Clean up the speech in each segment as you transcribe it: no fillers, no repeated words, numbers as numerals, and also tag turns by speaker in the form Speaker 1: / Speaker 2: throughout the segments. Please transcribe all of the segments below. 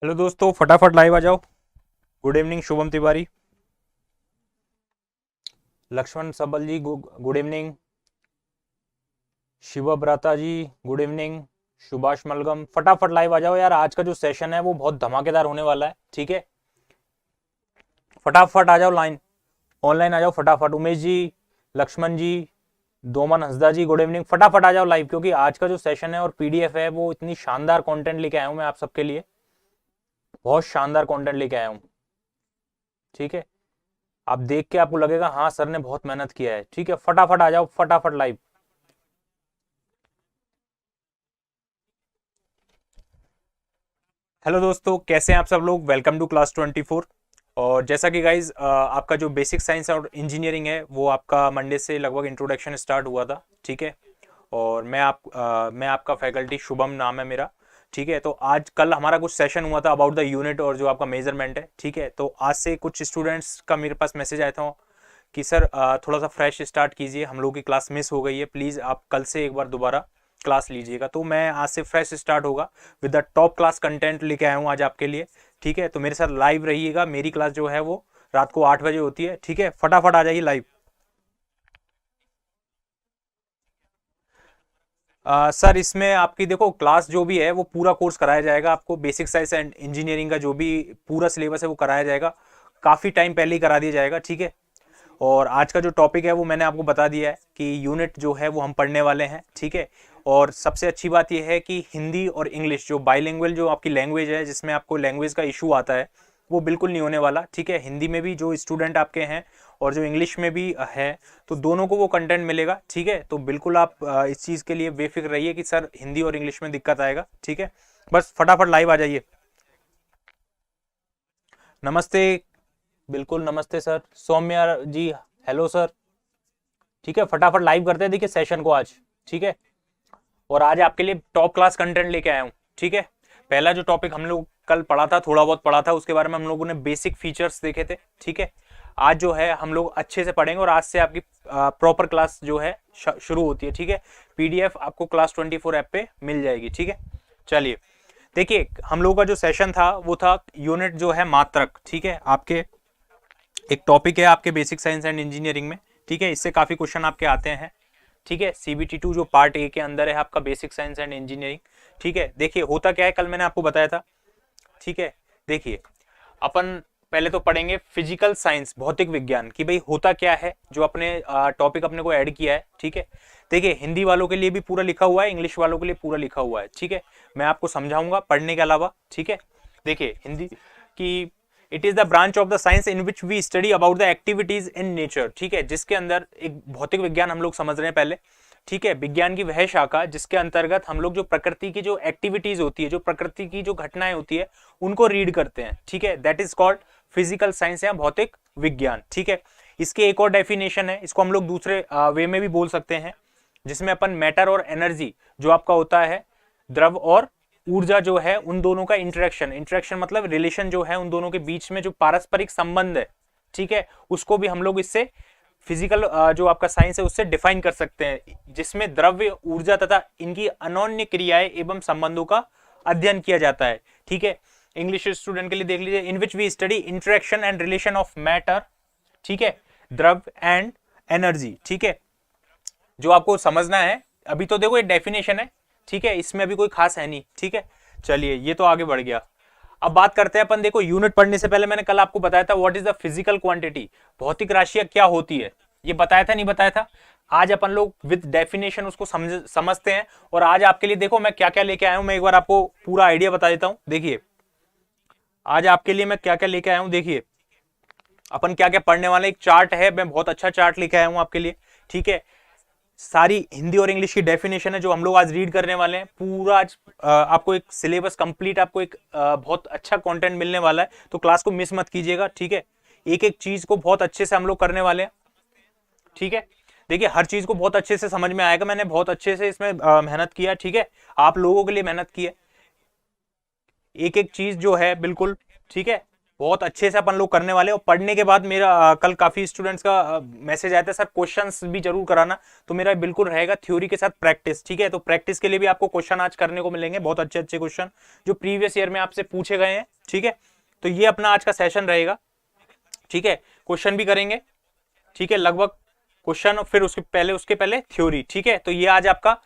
Speaker 1: Hello दोस्तों, फटाफट live आ जाओ। गुड इवनिंग शुभम तिवारी, लक्ष्मण सबल जी गुड इवनिंग, शिव ब्राता जी गुड इवनिंग, सुभाष मलगम। फटाफट लाइव आ जाओ यार, आज का जो सेशन है वो बहुत धमाकेदार होने वाला है। ठीक है, फटाफट आ जाओ, लाइन ऑनलाइन आ जाओ फटाफट। उमेश जी, लक्ष्मण जी, दोमन हंसदा जी गुड इवनिंग। फटाफट आ जाओ लाइव, क्योंकि आज का जो सेशन है और पीडीएफ है वो इतनी शानदार कंटेंट लेके आया हूं मैं आप सबके लिए। बहुत शानदार कंटेंट लेके आया हूं। ठीक है, आप देख के आपको लगेगा हाँ सर ने बहुत मेहनत किया है। ठीक है, फटाफट आ जाओ, फटाफट लाइव। हेलो दोस्तों, कैसे हैं आप सब लोग। Welcome to class 24। और जैसा कि गाइज आपका जो बेसिक साइंस और इंजीनियरिंग है वो आपका मंडे से लगभग इंट्रोडक्शन स्टार्ट हुआ था। ठीक है, और मैं आपका फैकल्टी शुभम नाम है मेरा। ठीक है, तो आज कल हमारा कुछ सेशन हुआ था अबाउट द यूनिट और जो आपका मेजरमेंट है। ठीक है, तो आज से कुछ स्टूडेंट्स का मेरे पास मैसेज आया था कि सर थोड़ा सा फ्रेश स्टार्ट कीजिए, हम लोग की क्लास मिस हो गई है, प्लीज़ आप कल से एक बार दोबारा क्लास लीजिएगा। तो मैं आज से फ्रेश स्टार्ट होगा with the top class content लेके आया हूँ आज आपके लिए। ठीक है, तो मेरे साथ लाइव रहिएगा। मेरी क्लास जो है वो रात को 8 बजे होती है। ठीक है, फटाफट आ जाइए लाइव। सर इसमें आपकी देखो क्लास जो भी है वो पूरा कोर्स कराया जाएगा आपको। बेसिक साइंस एंड इंजीनियरिंग का जो भी पूरा सिलेबस है वो कराया जाएगा, काफ़ी टाइम पहले ही करा दिया जाएगा। ठीक है, और आज का जो टॉपिक है वो मैंने आपको बता दिया है कि यूनिट जो है वो हम पढ़ने वाले हैं। ठीक है, और सबसे अच्छी बात यह है कि हिंदी और इंग्लिश जो बाइलिंगुअल जो आपकी लैंग्वेज है, जिसमें आपको लैंग्वेज का इशू आता है, वो बिल्कुल नहीं होने वाला। ठीक है, हिंदी में भी जो स्टूडेंट आपके हैं और जो इंग्लिश में भी है, तो दोनों को वो कंटेंट मिलेगा। ठीक है, तो बिल्कुल आप इस चीज़ के लिए बेफिक्र रहिए कि सर हिंदी और इंग्लिश में दिक्कत आएगा। ठीक है, बस फटाफट लाइव आ जाइए। नमस्ते, बिल्कुल नमस्ते सर। सौम्या जी, हेलो सर। ठीक है, फटाफट लाइव करते हैं देखिए सेशन को आज। ठीक है, और आज आपके लिए टॉप क्लास कंटेंट लेके आया हूँ। ठीक है, पहला जो टॉपिक हम लोग कल पढ़ा था, थोड़ा बहुत पढ़ा था, उसके बारे में हम लोगों ने बेसिक फीचर्स देखे थे। ठीक है, आज जो है हम लोग अच्छे से पढ़ेंगे और आज से आपकी प्रॉपर क्लास जो है शुरू होती है। ठीक है, पीडीएफ आपको क्लास 24 ऐप पे मिल जाएगी। ठीक है, चलिए देखिए हम लोगों का जो सेशन था वो था यूनिट जो है मात्रक। ठीक है, आपके एक टॉपिक है आपके बेसिक साइंस एंड इंजीनियरिंग में। ठीक है, इससे काफी क्वेश्चन आपके आते हैं। ठीक है, CBT 2 जो पार्ट ए के अंदर है आपका बेसिक साइंस एंड इंजीनियरिंग। ठीक है, देखिए होता क्या है, कल मैंने आपको बताया था। ठीक है, देखिए अपन पहले तो पढ़ेंगे फिजिकल साइंस, भौतिक विज्ञान, कि भाई होता क्या है, जो अपने टॉपिक अपने को ऐड किया है। ठीक है, देखिए हिंदी वालों के लिए भी पूरा लिखा हुआ है, इंग्लिश वालों के लिए पूरा लिखा हुआ है। ठीक है, मैं आपको समझाऊंगा पढ़ने के अलावा। ठीक है, देखिए हिंदी की it is the branch of the science in which we study about the activities in nature. ठीक है, जिसके अंदर एक भौतिक विज्ञान हम लोग समझ रहे हैं पहले। ठीक है, विज्ञान की वह शाखा जिसके अंतर्गत हम लोग जो प्रकृति की जो एक्टिविटीज होती है, जो प्रकृति की जो घटनाएं होती है, उनको रीड करते हैं। ठीक है, that is called physical science या भौतिक विज्ञान। ठीक है, इसके एक और डेफिनेशन है, इसको हम लोग दूसरे वे में भी बोल सकते हैं, जिसमें अपन मैटर और एनर्जी जो आपका होता है, द्रव और ऊर्जा जो है, उन दोनों का इंटरेक्शन, इंटरेक्शन मतलब रिलेशन जो है, उन दोनों के बीच में जो पारस्परिक संबंध है, ठीक है, उसको भी हम लोग इससे फिजिकल जो आपका साइंस है उससे डिफाइन कर सकते हैं, जिसमें द्रव्य, ऊर्जा तथा इनकी अनोन्य क्रियाएं एवं संबंधों का अध्ययन किया जाता है। ठीक है, इंग्लिश स्टूडेंट के लिए देख लीजिए, in which we study interaction and relation of matter, ठीक है, द्रव एंड एनर्जी। ठीक है, जो आपको समझना है, अभी तो देखो ये डेफिनेशन है। ठीक है, इसमें अभी कोई खास है नहीं। ठीक है, चलिए ये तो आगे बढ़ गया। अब बात करते हैं अपन, देखो यूनिट पढ़ने से पहले मैंने कल आपको बताया था what is the physical quantity, भौतिक राशियां क्या होती है, ये बताया था नहीं बताया था। आज अपन लोग विद डेफिनेशन उसको समझते हैं। और आज आपके लिए देखो मैं क्या क्या लेके आया हूं, मैं एक बार आपको पूरा आइडिया बता देता हूं। देखिए आज आपके लिए मैं क्या क्या लेके आया हूं, देखिए अपन क्या क्या पढ़ने वाले, एक चार्ट है, मैं बहुत अच्छा चार्ट लेके आया हूं आपके लिए। ठीक है, सारी हिंदी और इंग्लिश की डेफिनेशन है जो हम लोग आज रीड करने वाले हैं। पूरा आज आपको एक सिलेबस कंप्लीट, आपको एक बहुत अच्छा कंटेंट मिलने वाला है, तो क्लास को मिस मत कीजिएगा। ठीक है, एक एक चीज को बहुत अच्छे से हम लोग करने वाले हैं। ठीक है, देखिए हर चीज को बहुत अच्छे से समझ में आएगा, मैंने बहुत अच्छे से इसमें मेहनत किया। ठीक है, आप लोगों के लिए मेहनत की है, एक एक चीज जो है बिल्कुल। ठीक है, बहुत अच्छे से अपन लोग करने वाले। और पढ़ने के बाद मेरा कल काफी स्टूडेंट्स का मैसेज आया था, सर क्वेश्चंस भी जरूर कराना, तो मेरा बिल्कुल रहेगा थ्योरी के साथ प्रैक्टिस। ठीक है, तो प्रैक्टिस के लिए भी आपको क्वेश्चन आज करने को मिलेंगे, बहुत अच्छे अच्छे क्वेश्चन जो प्रीवियस ईयर में आपसे पूछे गए हैं। ठीक है, तो ये अपना आज का सेशन रहेगा। ठीक है, क्वेश्चन भी करेंगे, ठीक है, लगभग क्वेश्चन, फिर उसके पहले थ्योरी। ठीक है, तो ये आज आपका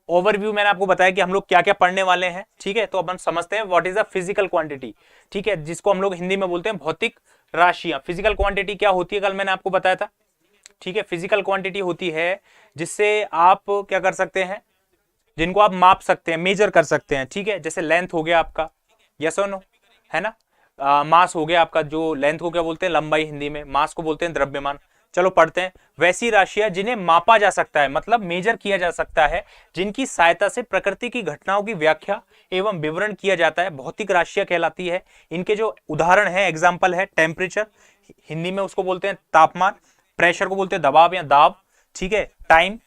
Speaker 1: ओवरव्यू मैंने आपको बताया कि हम लोग क्या क्या पढ़ने वाले हैं। ठीक है, तो अपन समझते हैं what is the physical quantity. ठीक है, जिसको हम लोग हिंदी में बोलते हैं भौतिक राशियां। फिजिकल क्वांटिटी क्या होती है, कल मैंने आपको बताया था। ठीक है, फिजिकल क्वांटिटी होती है जिससे आप क्या कर सकते हैं, जिनको आप माप सकते हैं, मेजर कर सकते हैं। ठीक है, जैसे लेंथ हो गया आपका, यस और नो, है ना। मास हो गया आपका, जो लेंथ को क्या बोलते हैं, लंबाई हिंदी में, मास को बोलते हैं द्रव्यमान। चलो पढ़ते हैं। वैसी राशियां जिन्हें मापा जा सकता है, मतलब मेजर किया जा सकता है, जिनकी सहायता से प्रकृति की घटनाओं की व्याख्या एवं विवरण किया जाता है, भौतिक राशियां कहलाती है। इनके जो उदाहरण है, एग्जाम्पल है, टेम्परेचर, हिंदी में उसको बोलते हैं तापमान, प्रेशर को बोलते हैं दबाव या दाब, ठीक है, टाइम,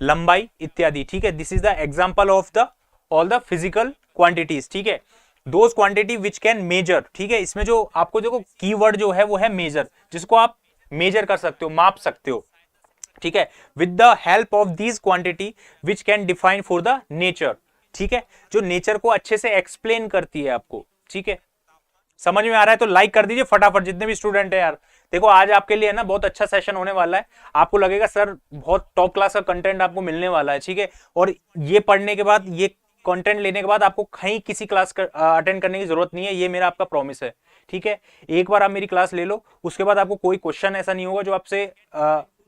Speaker 1: लंबाई इत्यादि। ठीक है, this is the example of the all the physical quantities. ठीक है, those quantity which can measure. ठीक है, इसमें जो आपको देखो कीवर्ड जो है वो है मेजर, जिसको आप मेजर कर सकते हो, माप सकते हो। ठीक है, with the help of these quantity which can define for the nature. ठीक है, जो नेचर को अच्छे से एक्सप्लेन करती है आपको। ठीक है, समझ में आ रहा है तो लाइक कर दीजिए फटाफट जितने भी स्टूडेंट है यार। देखो आज आपके लिए है ना बहुत अच्छा सेशन होने वाला है। आपको लगेगा सर बहुत टॉप क्लास का कंटेंट आपको मिलने वाला है। ठीक है, और ये पढ़ने के बाद, ये कंटेंट लेने के बाद आपको कहीं किसी क्लास अटेंड करने की जरूरत नहीं है, ये मेरा आपका प्रॉमिस है। ठीक है, एक बार आप मेरी क्लास ले लो, उसके बाद आपको कोई क्वेश्चन ऐसा नहीं होगा जो आपसे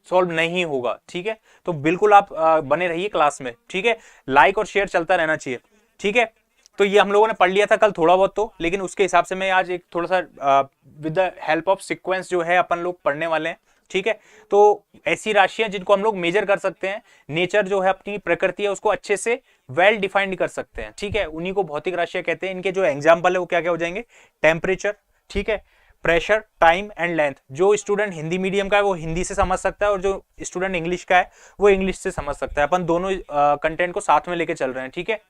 Speaker 1: सॉल्व नहीं होगा। ठीक है, तो बिल्कुल आप बने रहिए क्लास में। ठीक है, लाइक और शेयर चलता रहना चाहिए। ठीक है, तो ये हम लोगों ने पढ़ लिया था कल थोड़ा बहुत तो, लेकिन उसके हिसाब से मैं आज एक थोड़ा सा with the help of sequence जो है अपन लोग पढ़ने वाले हैं। ठीक है, तो ऐसी राशियां जिनको हम लोग मेजर कर सकते हैं, नेचर जो है अपनी प्रकृति है उसको अच्छे से वेल डिफाइंड कर सकते हैं। ठीक है, उन्हीं को भौतिक राशियां कहते हैं। इनके जो एग्जाम्पल है वो क्या क्या हो जाएंगे, टेम्परेचर, ठीक है, प्रेशर, टाइम एंड लेंथ। जो स्टूडेंट हिंदी मीडियम का है वो हिंदी से समझ सकता है, और जो स्टूडेंट इंग्लिश का है वो इंग्लिश से समझ सकता है। अपन दोनों कंटेंट को साथ में लेके चल रहे हैं। ठीक है,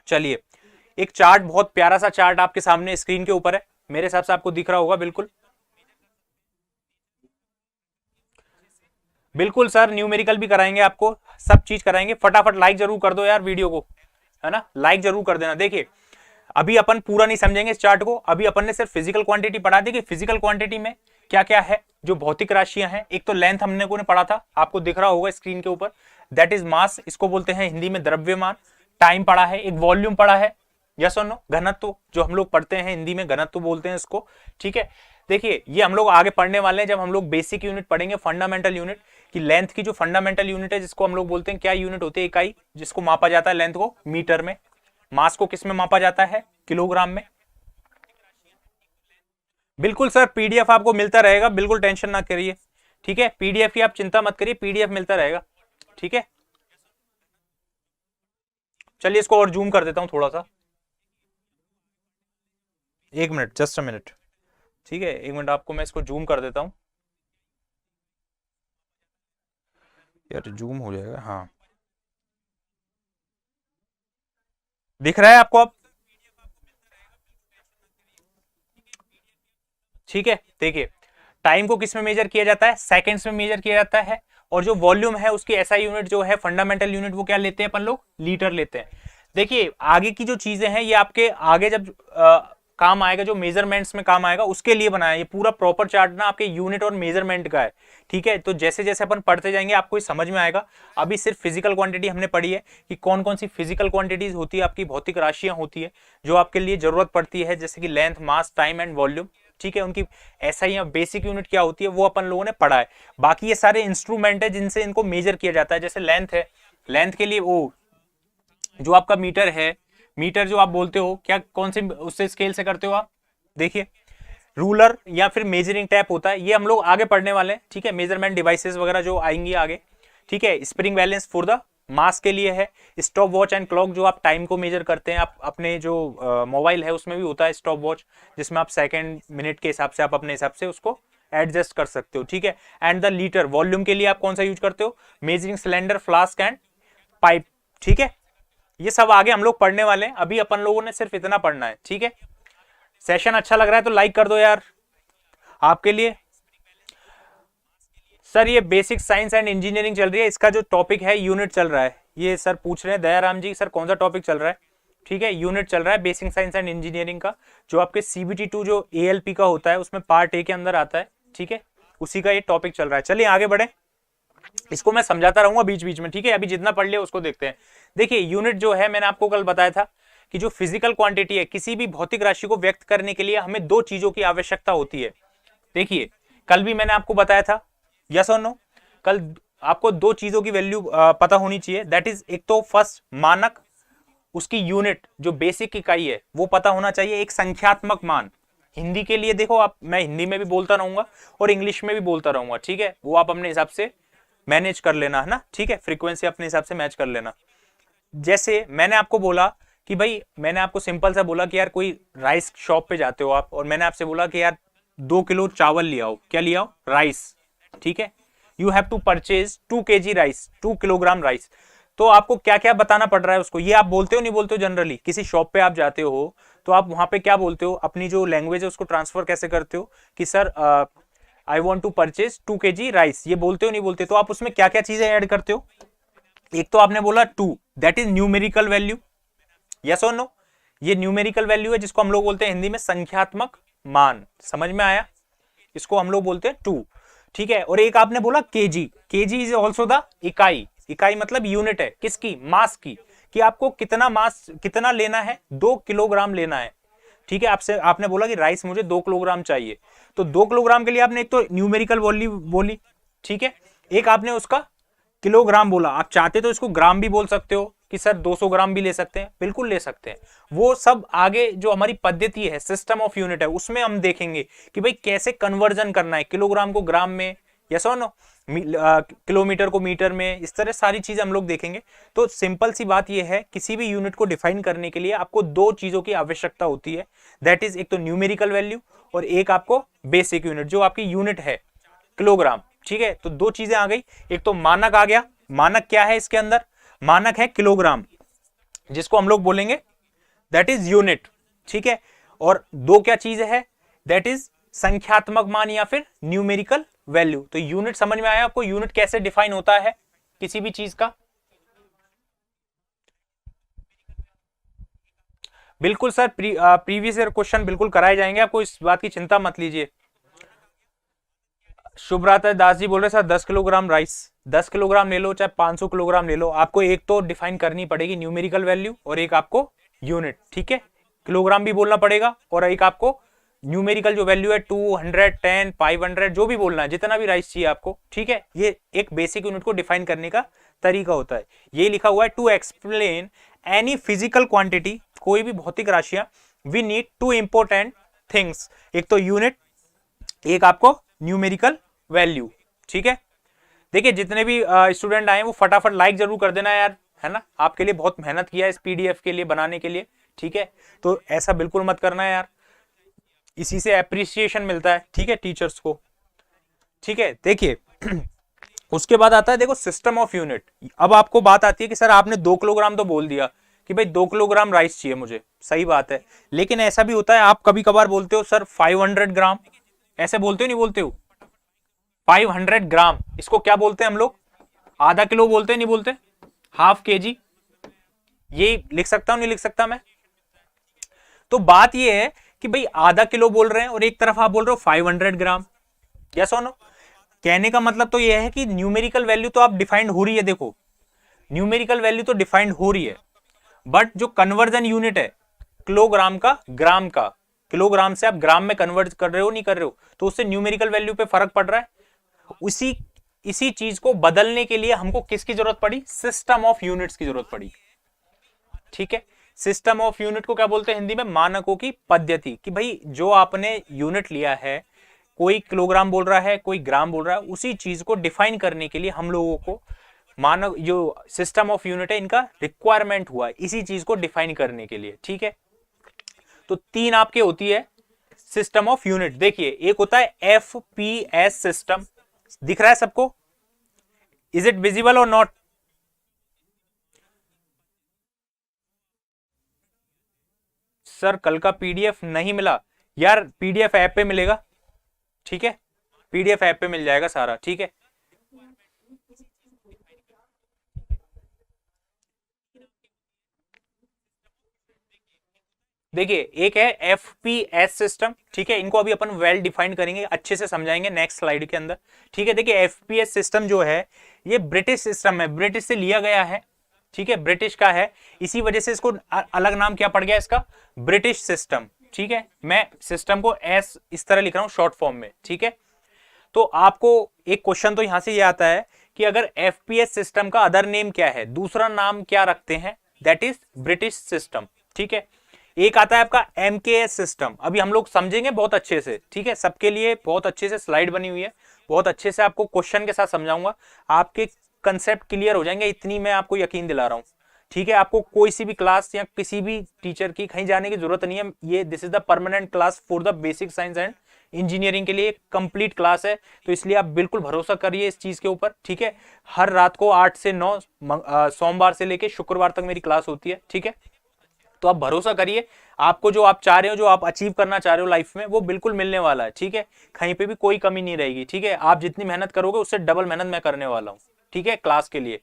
Speaker 1: चलिए एक चार्ट, बहुत प्यारा सा चार्ट आपके सामने स्क्रीन के ऊपर है, मेरे हिसाब से आपको दिख रहा होगा। बिल्कुल बिल्कुल सर, न्यूमेरिकल भी कराएंगे आपको, सब चीज कराएंगे। फटाफट लाइक जरूर कर दो यार वीडियो को, है ना, लाइक जरूर कर देना। देखिए अभी अपन पूरा नहीं समझेंगे इस चार्ट को, अभी अपन ने सिर्फ फिजिकल क्वांटिटी पढ़ा दी कि फिजिकल क्वांटिटी में क्या क्या है जो भौतिक राशियां हैं। एक तो लेंथ हमने को ने पढ़ा था, आपको दिख रहा होगा स्क्रीन के ऊपर, दैट इज मास, इसको बोलते हैं हिंदी में द्रव्यमान। टाइम पढ़ा है, एक वॉल्यूम पढ़ा है, यस और नो, घनत्व जो हम लोग पढ़ते हैं हिंदी में घनत्व बोलते हैं इसको। ठीक है, देखिए ये हम लोग आगे पढ़ने वाले हैं जब हम लोग बेसिक यूनिट पढ़ेंगे, फंडामेंटल यूनिट, कि लेंथ की जो फंडामेंटल यूनिट है जिसको हम लोग बोलते हैं, क्या यूनिट होती है, इकाई जिसको मापा जाता है लेंथ को मीटर में, मास को किस में मापा जाता है, किलोग्राम में। बिल्कुल सर, पीडीएफ आपको मिलता रहेगा, बिल्कुल टेंशन ना करिए। ठीक है, पीडीएफ की आप चिंता मत करिए, पीडीएफ मिलता रहेगा। ठीक है, चलिए इसको और जूम कर देता हूं थोड़ा सा, एक मिनट, जस्ट अ मिनट। ठीक है, एक मिनट, आपको मैं इसको जूम कर देता हूं यार, जूम हो जाएगा। हाँ दिख रहा है आपको अब, ठीक है। देखिए टाइम को किस में मेजर किया जाता है, सेकंड्स में मेजर किया जाता है, और जो वॉल्यूम है उसकी एसआई यूनिट जो है फंडामेंटल यूनिट, वो क्या लेते हैं अपन लोग, लीटर लेते हैं। देखिए आगे की जो चीजें हैं ये आपके आगे जब काम आएगा, जो मेजरमेंट्स में काम आएगा उसके लिए बनाया ये पूरा प्रॉपर चार्ट ना, आपके यूनिट और मेजरमेंट का है। ठीक है, तो जैसे जैसे अपन पढ़ते जाएंगे आपको समझ में आएगा। अभी सिर्फ फिजिकल क्वांटिटी हमने पढ़ी है कि कौन कौन सी फिजिकल क्वांटिटीज होती है, आपकी भौतिक राशियां होती है जो आपके लिए जरूरत पड़ती है, जैसे कि length, mass, time and volume. ठीक है, उनकी एसआई या बेसिक यूनिट क्या होती है वो अपन लोगों ने पढ़ा है। बाकी ये सारे इंस्ट्रूमेंट है जिनसे इनको मेजर किया जाता है। जैसे लेंथ है, लेंथ के लिए वो जो आपका मीटर है, मीटर जो आप बोलते हो, क्या कौन से उससे स्केल से करते हो आप, देखिए रूलर या फिर मेजरिंग टैप होता है, ये हम लोग आगे पढ़ने वाले हैं। ठीक है, मेजरमेंट डिवाइसेस वगैरह जो आएंगी आगे। ठीक है, spring balance for the mass के लिए है, स्टॉप वॉच एंड क्लॉक जो आप टाइम को मेजर करते हैं, आप अपने जो मोबाइल है उसमें भी होता है स्टॉप वॉच, जिसमें आप सेकंड मिनट के हिसाब से आप अपने हिसाब से उसको एडजस्ट कर सकते हो। ठीक है, एंड द लीटर, वॉल्यूम के लिए आप कौन सा यूज करते हो, measuring cylinder, flask and pipe. ठीक है, ये सब आगे हम लोग पढ़ने वाले हैं, अभी अपन लोगों ने सिर्फ इतना पढ़ना है। ठीक है, सेशन अच्छा लग रहा है तो लाइक कर दो यार आपके लिए। सर ये बेसिक साइंस एंड इंजीनियरिंग चल रही है, इसका जो टॉपिक है यूनिट चल रहा है, ये सर पूछ रहे हैं दयाराम जी, सर कौन सा टॉपिक चल रहा है? ठीक है, यूनिट चल रहा है बेसिक साइंस एंड इंजीनियरिंग का, जो आपके CBT 2 जो ALP का होता है उसमें पार्ट A के अंदर आता है। ठीक है, उसी का ये टॉपिक चल रहा है। चलिए आगे बढ़े, इसको मैं समझाता रहूंगा बीच बीच में। ठीक है, अभी जितना पढ़ लिया उसको देखते हैं। देखिए यूनिट जो है, मैंने आपको कल बताया था कि जो फिजिकल क्वांटिटी है, किसी भी भौतिक राशि को व्यक्त करने के लिए हमें दो चीजों की आवश्यकता होती है। देखिए कल भी मैंने आपको बताया था, यस और नो, कल आपको दो चीजों की वैल्यू पता होनी चाहिए। दैट इज, एक तो फर्स्ट मानक, उसकी यूनिट जो बेसिक इकाई है वो पता होना चाहिए, एक संख्यात्मक मान। हिंदी के लिए देखो आप, मैं हिंदी में भी बोलता रहूंगा और इंग्लिश में भी बोलता रहूंगा। ठीक है, वो आप अपने हिसाब से मैनेज कर लेना है ना। ठीक है, फ्रीक्वेंसी अपने हिसाब से मैच कर लेना। जैसे मैंने आपको बोला कि भाई, मैंने आपको सिंपल सा बोला कि यार कोई राइस शॉप पे जाते हो आप, और मैंने आपसे बोला कि यार 2 किलो चावल ले आओ। क्या ले आओ? राइस। ठीक है, you have to purchase 2 kg rice, 2 kilogram rice. तो आपको क्या क्या बताना पड़ रहा है उसको, ये आप बोलते हो नहीं बोलते हो? जनरली किसी शॉप पे आप जाते हो तो आप वहां पे क्या बोलते हो, अपनी जो लैंग्वेज है उसको ट्रांसफर कैसे करते हो कि sir I want to purchase 2 kg rice, ये बोलते हो नहीं बोलते? तो आप उसमें क्या क्या चीजें ऐड करते हो? एक तो आपने बोला 2, that is numerical value, yes और नो? ये न्यूमेरिकल वैल्यू है जिसको हम लोग बोलते हैं हिंदी में संख्यात्मक मान। समझ में आया? इसको हम लोग बोलते हैं 2। ठीक है, और एक आपने बोला KG, KG is also the इकाई। इकाई मतलब यूनिट है, किसकी? मास की, कि आपको कितना मास, कितना लेना है, 2 किलोग्राम लेना है। ठीक है, आपसे आपने बोला कि राइस मुझे 2 किलोग्राम चाहिए, तो 2 किलोग्राम के लिए आपने एक तो न्यूमेरिकल वैल्यू बोली। ठीक है, एक आपने उसका किलोग्राम बोला। आप चाहते तो इसको ग्राम भी बोल सकते हो कि सर 200 ग्राम भी ले सकते हैं, बिल्कुल ले सकते हैं। वो सब आगे जो हमारी पद्धति है, सिस्टम ऑफ यूनिट है, उसमें हम देखेंगे कि भाई कैसे कन्वर्जन करना है किलोग्राम को ग्राम में, यस और नो, किलोमीटर को मीटर में, इस तरह सारी चीजें हम लोग देखेंगे। तो सिंपल सी बात यह है, किसी भी यूनिट को डिफाइन करने के लिए आपको दो चीजों की आवश्यकता होती है। दैट इज, एक तो न्यूमेरिकल वैल्यू और एक आपको बेसिक यूनिट, जो आपकी यूनिट है किलोग्राम। ठीक है, तो दो चीजें आ गई, एक तो मानक आ गया। मानक क्या है इसके अंदर? मानक है किलोग्राम, जिसको हम लोग बोलेंगे दैट इज यूनिट। ठीक है, और दो क्या चीज है? दैट इज संख्यात्मक मान या फिर न्यूमेरिकल वैल्यू। तो यूनिट समझ में आया आपको? यूनिट कैसे डिफाइन होता है किसी भी चीज का? बिल्कुल सर, प्रीवियस ईयर क्वेश्चन बिल्कुल कराए जाएंगे, आपको इस बात की चिंता मत लीजिए। शुभ्राता दास जी बोल रहे सर 10 किलोग्राम राइस, 10 किलोग्राम ले लो चाहे 500 किलोग्राम ले लो, आपको एक तो डिफाइन करनी पड़ेगी न्यूमेरिकल वैल्यू और एक आपको यूनिट। ठीक है, किलोग्राम भी बोलना पड़ेगा और एक आपको न्यूमेरिकल जो वैल्यू है 210, 500, जो भी बोलना है, जितना भी राइस चाहिए आपको। ठीक है, ये एक बेसिक यूनिट को डिफाइन करने का तरीका होता है। ये लिखा हुआ है, to explain any physical quantity, कोई भी भौतिक राशियां, we need two important things, एक तो यूनिट, एक आपको न्यूमेरिकल वैल्यू। ठीक है, देखिए जितने भी स्टूडेंट आए वो फटाफट लाइक जरूर कर देना यार, है ना? आपके लिए बहुत मेहनत किया है इस PDF के लिए बनाने के लिए। ठीक है, तो ऐसा बिल्कुल मत करना है यार, इसी से एप्रिसिएशन मिलता है। ठीक है, टीचर्स को। ठीक है, देखिए उसके बाद आता है, देखो सिस्टम ऑफ यूनिट। अब आपको बात आती है कि सर आपने 2 किलोग्राम तो बोल दिया कि भाई 2 किलोग्राम राइस चाहिए मुझे, सही बात है, लेकिन ऐसा भी होता है आप कभी कभार बोलते हो सर 500 ग्राम, ऐसे बोलते हो नहीं बोलते हो? 500 ग्राम, इसको क्या बोलते हैं हम लोग? आधा किलो बोलते हैं नहीं बोलते? हाफ केजी, ये लिख सकता हूं नहीं लिख सकता मैं? तो बात ये है कि भाई आधा किलो बोल रहे हैं और एक तरफ आप बोल रहे हो 500 ग्राम, यस और नो? कहने का मतलब तो यह है कि न्यूमेरिकल वैल्यू तो आप डिफाइंड हो रही है, देखो न्यूमेरिकल वैल्यू तो डिफाइंड हो रही है, बट जो कन्वर्जन यूनिट है किलोग्राम का ग्राम का, किलोग्राम से आप ग्राम में कन्वर्ट कर रहे हो नहीं कर रहे हो, तो उससे न्यूमेरिकल वैल्यू पे फर्क पड़ रहा है। उसी इसी चीज को बदलने के लिए हमको किसकी जरूरत पड़ी? सिस्टम ऑफ यूनिट्स की जरूरत पड़ी। ठीक है, सिस्टम ऑफ यूनिट को क्या बोलते हैं हिंदी में? मानकों की पद्धति, कि भाई जो आपने यूनिट लिया है, कोई किलोग्राम बोल रहा है कोई ग्राम बोल रहा है, उसी चीज को डिफाइन करने के लिए हम लोगों को मानक जो सिस्टम ऑफ यूनिट है इनका रिक्वायरमेंट हुआ है, इसी चीज को डिफाइन करने के लिए। ठीक है, तो तीन आपके होती है सिस्टम ऑफ यूनिट। देखिए एक होता है FPS सिस्टम, दिख रहा है सबको? इज इट विजिबल और नॉट? सर कल का PDF नहीं मिला, यार पीडीएफ ऐप पे मिलेगा, ठीक है, पीडीएफ ऐप पे मिल जाएगा सारा, ठीक है। देखिए एक है एफपीएस सिस्टम, ठीक है, इनको अभी अपन वेल डिफाइंड करेंगे, अच्छे से समझाएंगे नेक्स्ट स्लाइड के अंदर, ठीक है। देखिए एफपीएस सिस्टम जो है ये ब्रिटिश सिस्टम है, ब्रिटिश से लिया गया है, ठीक है, ब्रिटिश का है, इसी वजह से इसको अलग नाम क्या पड़ गया इसका, ब्रिटिश सिस्टम, ठीक है। मैं सिस्टम को एस इस तरह लिख रहा हूं शॉर्ट फॉर्म में, ठीक है। तो आपको एक क्वेश्चन तो यहां से ये आता है कि अगर एफपीएस सिस्टम का अदर नेम क्या है, दूसरा नाम क्या रखते हैं, दैट इज ब्रिटिश सिस्टम, ठीक है। एक आता है आपका एमकेएस सिस्टम, अभी हम लोग समझेंगे बहुत अच्छे से, ठीक है, सबके लिए बहुत अच्छे से स्लाइड बनी हुई है, बहुत अच्छे से आपको क्वेश्चन के साथ समझाऊंगा, आपके कंसेप्ट क्लियर हो जाएंगे, इतनी मैं आपको यकीन दिला रहा हूं, ठीक है। आपको कोई सी भी क्लास या किसी भी टीचर की कहीं जाने की जरूरत नहीं है, ये this is the permanent class for the basic science and engineering के लिए कंप्लीट क्लास है, तो इसलिए आप बिल्कुल भरोसा करिए इस चीज के ऊपर, ठीक है। हर रात को 8 से 9 सोमवार से लेके शुक्रवार तक मेरी क्लास होती है, ठीक है। तो आप भरोसा करिए, आपको जो आप चाह रहे हो, जो आप अचीव करना चाह रहे हो लाइफ में, वो बिल्कुल मिलने वाला है, ठीक है। कहीं पे भी कोई कमी नहीं रहेगी, ठीक है। आप जितनी मेहनत करोगे उससे डबल मेहनत मैं करने वाला हूं, ठीक है, क्लास के लिए,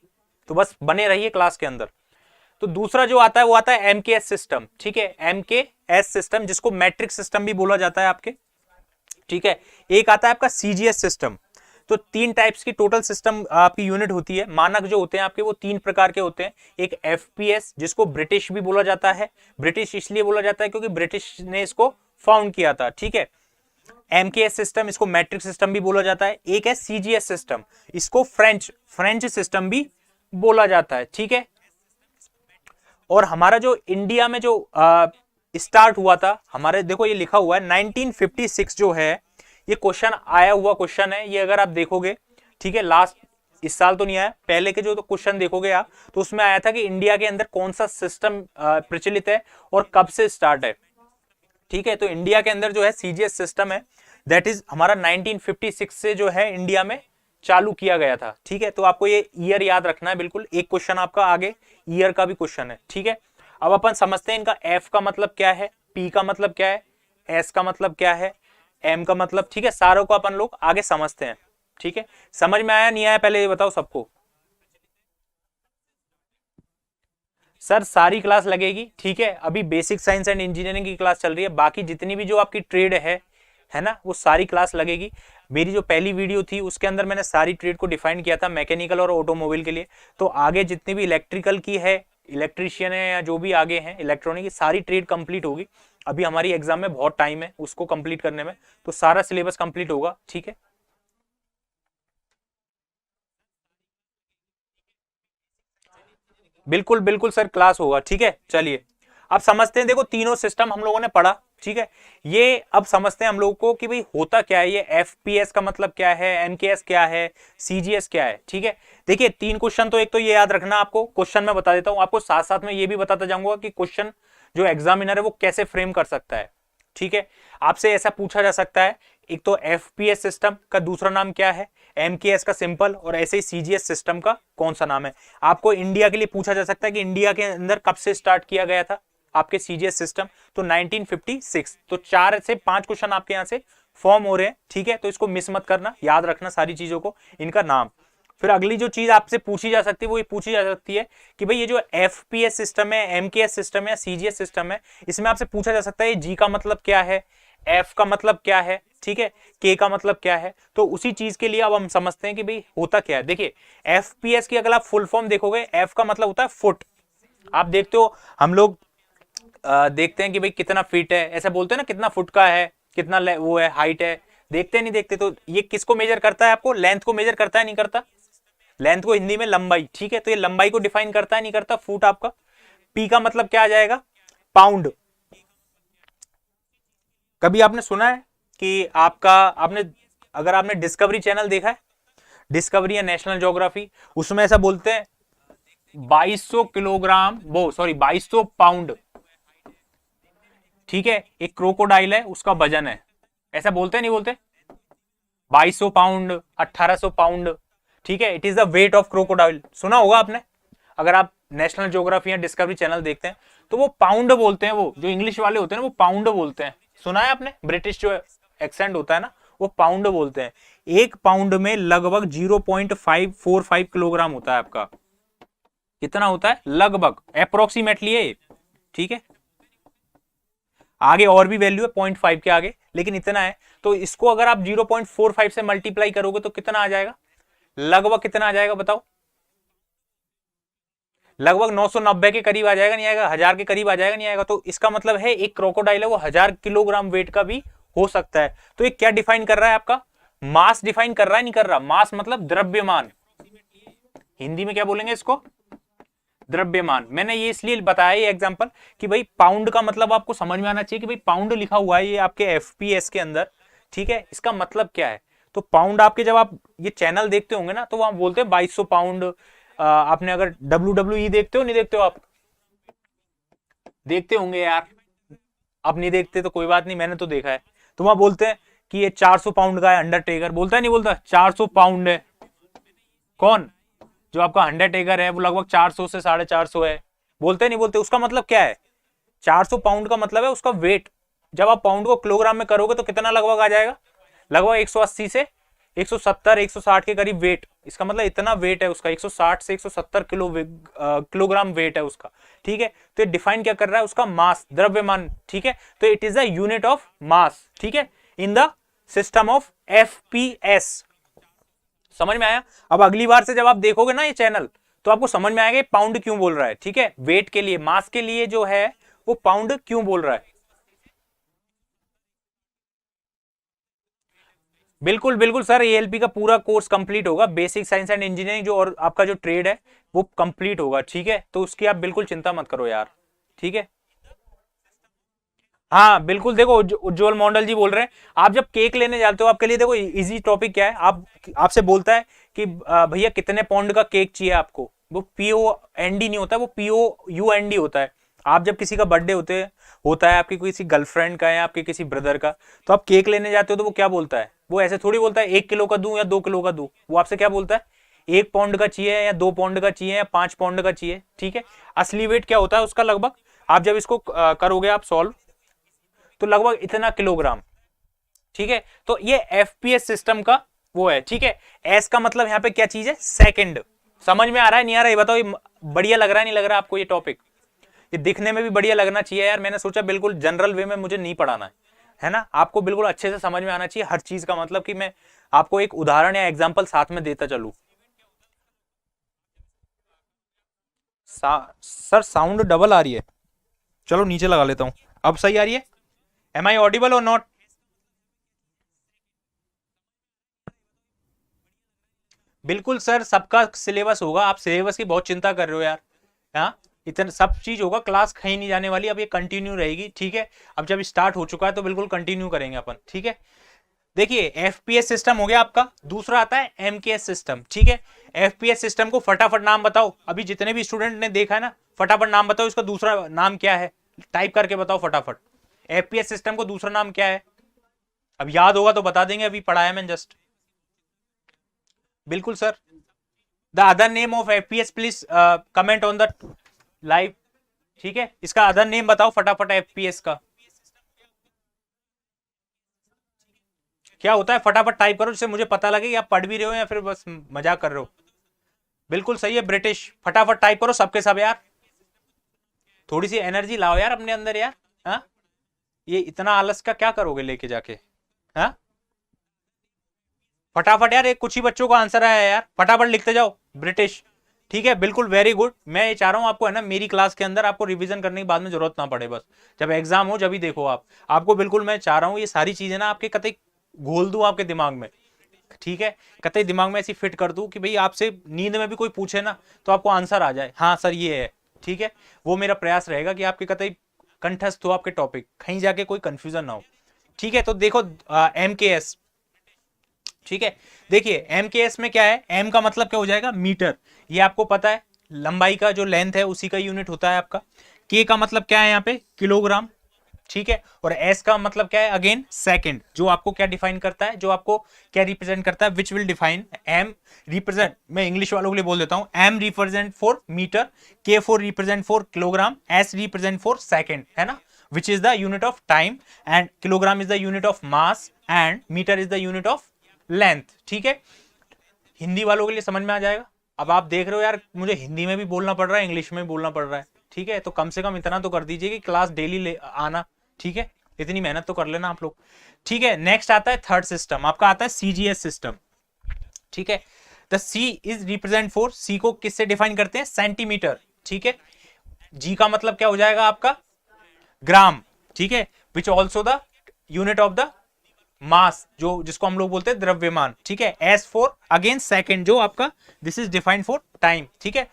Speaker 1: तो बस बने रहिए क्लास के अंदर। तो दूसरा जो आता है वो आता है एमकेएस सिस्टम, ठीक है, एमकेएस सिस्टम जिसको मैट्रिक सिस्टम भी बोला जाता है आपके, ठीक है। एक आता है आपका सीजीएस सिस्टम, तो 3 टाइप्स की टोटल सिस्टम आपकी यूनिट होती है, मानक जो होते हैं आपके वो 3 प्रकार के होते हैं। एक एफपीएस जिसको ब्रिटिश भी बोला जाता है, ब्रिटिश इसलिए बोला जाता है क्योंकि ब्रिटिश ने इसको फाउंड किया था, ठीक है। एमकेएस सिस्टम इसको मैट्रिक सिस्टम भी बोला जाता है। एक है सीजीएस सिस्टम, इसको फ्रेंच सिस्टम भी बोला जाता है, ठीक है। और हमारा जो इंडिया में जो स्टार्ट हुआ था, हमारे देखो ये लिखा हुआ है 1956 जो है, ये क्वेश्चन आया हुआ क्वेश्चन है, ये अगर आप देखोगे, ठीक है, लास्ट इस साल तो नहीं आया, पहले के जो तो क्वेश्चन देखोगे आप, तो उसमें आया था कि इंडिया के अंदर कौन सा सिस्टम प्रचलित है और कब से स्टार्ट है, ठीक है। तो इंडिया के अंदर जो है सीजीएस सिस्टम है, दैट इज हमारा 1956 से जो है इंडिया में चालू किया गया था, ठीक है। तो आपको ये ईयर याद रखना है, बिल्कुल एक क्वेश्चन आपका आगे ईयर का भी क्वेश्चन है, ठीक है। अब अपन समझते हैं इनका एफ का मतलब क्या है, पी का मतलब क्या है, एस का मतलब क्या है, एम का मतलब, ठीक है, सारों को अपन लोग आगे समझते हैं, ठीक है। समझ में आया नहीं आया पहले ये बताओ सबको। सर सारी क्लास लगेगी, ठीक है, अभी बेसिक साइंस एंड इंजीनियरिंग की क्लास चल रही है, बाकी जितनी भी जो आपकी ट्रेड है ना, वो सारी क्लास लगेगी। मेरी जो पहली वीडियो थी उसके अंदर मैंने सारी ट्रेड को डिफाइन किया था, मैकेनिकल और ऑटोमोबाइल के लिए। तो आगे जितनी भी इलेक्ट्रिकल की है, इलेक्ट्रीशियन है या जो भी आगे हैं इलेक्ट्रॉनिक की, सारी ट्रेड कंप्लीट होगी। अभी हमारी एग्जाम में बहुत टाइम है उसको कंप्लीट करने में, तो सारा सिलेबस कंप्लीट होगा, ठीक है। बिल्कुल बिल्कुल सर क्लास होगा, ठीक है। चलिए अब समझते हैं, देखो तीनों सिस्टम हम लोगों ने पढ़ा, ठीक है। ये अब समझते हैं हम लोगों को कि भाई होता क्या है, ये एफपीएस का मतलब क्या है, एमकेएस क्या है, सीजीएस क्या है, ठीक है। देखिए 3 क्वेश्चन, तो एक तो ये याद रखना, आपको क्वेश्चन मैं बता देता हूं आपको, साथ साथ में ये भी बताता जाऊंगा कि क्वेश्चन जो एग्जामिनर है वो कैसे फ्रेम कर सकता है, ठीक है। आपसे ऐसा पूछा जा सकता है, एक तो एफपीएस सिस्टम का दूसरा नाम क्या है, एमकेएस का सिंपल, और ऐसे ही सीजीएस सिस्टम का कौन सा नाम है। आपको इंडिया के लिए पूछा जा सकता है कि इंडिया के अंदर कब से स्टार्ट किया गया था आपके सीजीएस सिस्टम, तो 1956। तो 4 से 5 क्वेश्चन आपके यहां से फॉर्म हो रहे हैं, ठीक है। तो इसको मिस मत करना, याद रखना सारी चीजों को, इनका नाम। फिर अगली जो चीज आपसे पूछी जा सकती है वो ये पूछी जा सकती है कि भाई ये जो एफपीएस सिस्टम है, एमकेएस सिस्टम है या सीजीएस सिस्टम है, इसमें आपसे पूछा जा सकता है जी का मतलब क्या है, एफ का मतलब क्या है, ठीक है, के का मतलब क्या है। तो उसी चीज के लिए अब हम समझते हैं कि भाई होता क्या है। देखिए एफपीएस की अगर आप फुल फॉर्म देखोगे, एफ का मतलब होता है फुट। आप देखते हो हम लोग देखते हैं कि भाई कितना फीट है, ऐसा बोलते हैं ना, कितना फुट का है, कितना वो है, हाइट है, देखते नहीं देखते। तो ये किसको मेजर करता है, आपको लेंथ को मेजर करता है, नहीं करता, लेंथ को हिंदी में लंबाई, ठीक है। तो ये लंबाई को डिफाइन करता है, नहीं करता, फुट आपका। पी का मतलब क्या आ जाएगा, पाउंड। कभी आपने सुना है कि अगर आपने डिस्कवरी चैनल देखा है, डिस्कवरी या नेशनल ज्योग्राफी, उसमें ऐसा बोलते हैं 2200 किलोग्राम, वो सॉरी 2200 पाउंड, ठीक है, एक क्रोकोडाइल है उसका वजन है, ऐसा बोलते हैं नहीं बोलते, 2200 पाउंड, 1800 पाउंड, ठीक है, it is the weight of crocodile, सुना होगा आपने अगर आप नेशनल ज्योग्राफी या डिस्कवरी चैनल देखते हैं, तो वो पाउंड बोलते हैं, वो जो इंग्लिश वाले होते हैं ना वो पाउंड बोलते हैं, सुना है आपने? ब्रिटिश जो एक्सेंट होता है ना वो पाउंड बोलते हैं। एक पाउंड में लगभग 0.545 किलोग्राम होता है आपका। कितना होता है? लगभग, अप्रोक्सीमेटली है, ठीक है। आगे और भी वैल्यू है 0.5 के आगे, लेकिन इतना है। तो इसको अगर आप 0.45 से मल्टीप्लाई करोगे तो कितना आ जाएगा? लगभग कितना आ जाएगा बताओ? लगभग 990 के करीब आ जाएगा, नहीं आएगा? 1000 के करीब आ जाएगा, नहीं आएगा? तो इसका मतलब है एक क्रोकोडाइल है वो 1000 किलोग्राम वेट का भी हो सकता है। तो ये क्या डिफाइन कर रहा है? आपका मास डिफाइन कर रहा है, नहीं कर रहा? मास मतलब द्रव्यमान, हिंदी में क्या बोलेंगे इसको? द्रव्यमान। मैंने ये इसलिए बताया ये एग्जांपल कि भाई पाउंड का मतलब आपको समझ में आना चाहिए कि भाई पाउंड लिखा हुआ है ये आपके एफपीएस के अंदर, ठीक है, इसका मतलब क्या है? तो पाउंड आपके, जब आप ये चैनल देखते होंगे ना तो वहां बोलते हैं 2200 पाउंड। आपने अगर WWE देखते हो, नहीं देखते हो आप? देखते होंगे यार, अब नहीं देखते तो कोई बात नहीं, मैंने तो देखा है। तो वहां बोलते हैं कि ये 400 पाउंड का है, अंडरटेकर बोलता है, नहीं बोलता? 400 पाउंड है। कौन? जो आपका अंडरटेकर है वो लगभग 400 से 450 है, बोलते नहीं बोलते? उसका मतलब क्या है? 400 पाउंड का मतलब है उसका वेट। जब आप पाउंड को किलोग्राम में करोगे तो कितना लगभग आ जाएगा? लगभग 180 से 170 160 के करीब वेट। इसका मतलब इतना वेट है उसका, 160 से 170 किलोग्राम वेट है उसका, ठीक है। तो ये डिफाइन क्या कर रहा है? उसका मास, द्रव्यमान, ठीक है। तो it is the unit of मास, ठीक है, in the system of FPS. समझ में आया? अब अगली बार से जब आप देखोगे ना ये चैनल तो आपको समझ में आएगा पाउंड क्यों बोल रहा है, ठीक है। वेट के लिए, मास के लिए जो है वो पाउंड क्यों बोल रहा है। बिल्कुल बिल्कुल सर, एएलपी का पूरा कोर्स कंप्लीट होगा, बेसिक साइंस एंड इंजीनियरिंग जो, और आपका जो ट्रेड है वो कंप्लीट होगा, ठीक है। तो उसकी आप बिल्कुल चिंता मत करो यार, ठीक है। हाँ बिल्कुल, देखो उज्जवल मंडल जी बोल रहे हैं, आप जब केक लेने जाते हो आपके लिए देखो इजी टॉपिक क्या है, आप आपसे बोलता है कि भैया कितने पाउंड का केक चाहिए आपको, वो POND नहीं होता, वो POUND होता है। आप जब किसी का बर्थडे होता है, आपकी किसी गर्लफ्रेंड का या आपके किसी ब्रदर का, तो आप केक लेने जाते हो तो वो क्या बोलता है? वो ऐसे थोड़ी बोलता है 1 किलो का दूं या 2 किलो का दूं, वो आपसे क्या बोलता है? 1 पाउंड का चाहिए या 2 पाउंड का चाहिए या 5 पाउंड का चाहिए, ठीक है। असली वेट क्या होता है उसका लगभग? आप जब इसको करोगे आप सॉल्व, तो लगभग इतना किलोग्राम, ठीक है। तो ये एफपीएस सिस्टम का वो है, ठीक है। एस का मतलब यहाँ पे क्या चीज है? सेकंड। समझ में आ रहा है, नहीं आ रहा है? ये बताओ, ये बढ़िया लग रहा है नहीं लग रहा है आपको ये टॉपिक? ये दिखने में भी बढ़िया लगना चाहिए यार। मैंने सोचा बिल्कुल जनरल वे में मुझे नहीं पढ़ाना है ना, आपको बिल्कुल अच्छे से समझ में आना चाहिए हर चीज का, मतलब कि मैं आपको एक उदाहरण या एग्जाम्पल साथ में देता चलू। सर साउंड डबल आ रही है, चलो नीचे लगा लेता हूं। अब सही आ रही है? एम आई ऑडिबल और नॉट? बिल्कुल सर, सबका सिलेबस होगा, आप सिलेबस की बहुत चिंता कर रहे हो यार। हाँ, इतना सब चीज होगा, क्लास कहीं नहीं जाने वाली, अब ये कंटिन्यू रहेगी, ठीक है। अब जब स्टार्ट हो चुका है तो बिल्कुल कंटिन्यू करेंगे अपन, ठीक है। देखिए एफपीएस सिस्टम हो गया आपका, दूसरा आता है एमकेएस सिस्टम, ठीक है। एफपीएस सिस्टम को फटाफट नाम बताओ, अभी जितने भी स्टूडेंट ने देखा है ना, फटाफट नाम बताओ इसका दूसरा नाम क्या है, टाइप करके बताओ फटाफट। एफपीएस सिस्टम को दूसरा नाम क्या है? अब याद होगा तो बता देंगे, अभी पढ़ाया मैंने जस्ट। बिल्कुल sir, the other name of FPS please comment on the live, ठीक है। इसका अदर नेम बताओ फटाफट एफपीएस का क्या होता है, फटाफट टाइप करो जिससे मुझे पता लगे कि आप पढ़ भी रहे हो या फिर बस मजाक कर रहे हो। बिल्कुल सही है ब्रिटिश, फटाफट टाइप करो सबके सब यार, थोड़ी सी एनर्जी लाओ यार अपने अंदर यार। हाँ, ये इतना आलस का क्या करोगे लेके जाके? हाँ फटाफट यार, एक कुछ ही बच्चों का आंसर आया यार, फटाफट लिखते जाओ ब्रिटिश, ठीक है। बिल्कुल वेरी गुड। मैं ये चाह रहा हूं आपको है ना मेरी क्लास के अंदर आपको रिवीजन करने की बाद में जरूरत ना पड़े, बस जब एग्जाम हो जब ही देखो आप। आपको बिल्कुल मैं चाह रहा हूं ये सारी चीजें ना आपके कतई घोल दूं आपके दिमाग में, ठीक है। कतई दिमाग में ऐसी फिट कर दूं कि भाई आपसे नींद में भी कोई पूछे ना तो आपको आंसर आ जाए, हाँ सर ये है, ठीक है। वो मेरा प्रयास रहेगा कि आपके कतई कंठस्थ हो आपके टॉपिक, कहीं जाके कोई कंफ्यूजन ना हो, ठीक है। तो देखो एमकेएस, ठीक है। देखिए एमकेएस में क्या है, एम का मतलब क्या हो जाएगा? मीटर, ये आपको पता है, लंबाई का जो लेंथ है उसी का यूनिट होता है आपका। के का मतलब क्या है यहाँ पे? किलोग्राम, ठीक है। और एस का मतलब क्या है? अगेन सेकंड, जो आपको क्या डिफाइन करता है, जो आपको क्या रिप्रेजेंट करता है? Which will define M represent, मैं इंग्लिश वालों के लिए बोल देता हूं, M represent for metre, K for represent for kilogram, S represent for second, है ना। Which is the unit of time, and kilogram is the unit of mass, and metre is the unit of length. ठीक है, हिंदी वालों के लिए समझ में आ जाएगा। अब आप देख रहे हो यार मुझे हिंदी में भी बोलना पड़ रहा है, इंग्लिश में भी बोलना पड़ रहा है, ठीक है, तो कम से कम इतना तो कर दीजिए कि क्लास डेली ले आना, ठीक है, इतनी मेहनत तो कर लेना आप लोग। ठीक है, नेक्स्ट आता है थर्ड सिस्टम, आपका आता है सीजीएस सिस्टम। ठीक है, the C is represent for, C को किससे डिफाइन करते हैं, सेंटीमीटर। ठीक है, जी का मतलब क्या हो जाएगा आपका, ग्राम। ठीक है, which also the unit of the mass, जो जिसको हम लोग बोलते हैं द्रव्यमान। ठीक है, एस फॉर अगेन सेकंड, जो आपका this is defined for time. ठीक है,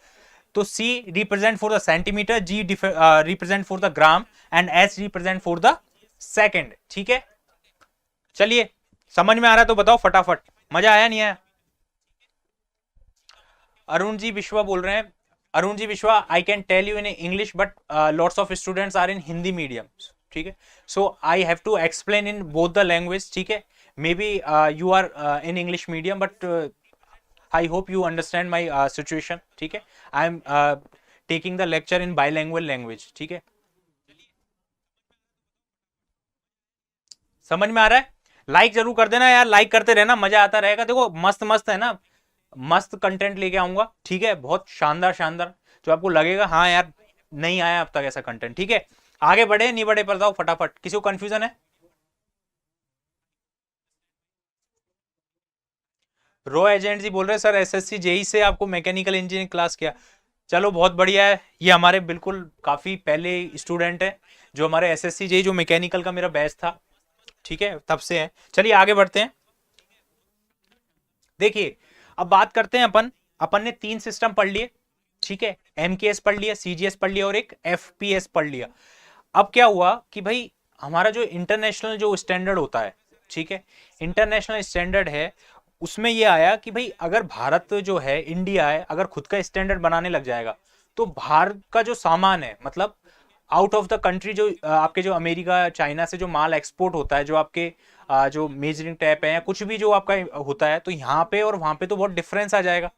Speaker 1: तो C represent for the centimetre, G represent for the gram, and S represent for the second. ठीक है, चलिए समझ में आ रहा है तो बताओ फटाफट, मजा आया नहीं आया? अरुण जी विश्वा बोल रहे हैं, Arun ji Vishwa, I can tell you in English but lots of students are in Hindi medium. ठीक है, so I have to explain in both the language. ठीक है, maybe you are in English medium but I hope you understand my situation. ठीक है, I am taking the lecture in bilingual language. ठीक है, समझ में आ रहा है? लाइक जरूर कर देना यार, लाइक करते रहना, मजा आता रहेगा। देखो मस्त मस्त है ना, मस्त कंटेंट लेके आऊंगा। ठीक है, बहुत शानदार शानदार, जो आपको लगेगा हाँ यार नहीं आया अब तक ऐसा कंटेंट। ठीक है, आगे बढ़े नहीं बढ़े बताओ फटाफट, किसी को कंफ्यूजन है? रो एजेंट जी बोल रहे हैं सर एसएससी जेई से आपको मैकेनिकल इंजीनियरिंग क्लास किया। चलो बहुत बढ़िया है, ये हमारे बिल्कुल काफी पहले स्टूडेंट है जो हमारे एसएससी जेई जो मैकेनिकल का मेरा बैच था। ठीक है, तब से है। चलिए आगे बढ़ते हैं। देखिए अब बात करते हैं अपन ने 3 सिस्टम पढ़ लिए। ठीक है, एमकेएस पढ़ लिया, सीजीएस पढ़ लिया और एक एफपीएस पढ़ लिया। अब क्या हुआ कि भाई हमारा जो इंटरनेशनल जो स्टैंडर्ड होता है, ठीक है, इंटरनेशनल स्टैंडर्ड है, उसमें ये आया कि भाई अगर भारत जो है, इंडिया है, अगर खुद का स्टैंडर्ड बनाने लग जाएगा तो भारत का जो सामान है, मतलब आउट ऑफ द कंट्री, जो आपके जो अमेरिका चाइना से जो माल एक्सपोर्ट होता है, जो आपके जो मेजरिंग टैप है या कुछ भी जो आपका होता है, तो यहाँ पे और वहां पे तो बहुत डिफरेंस आ जाएगा।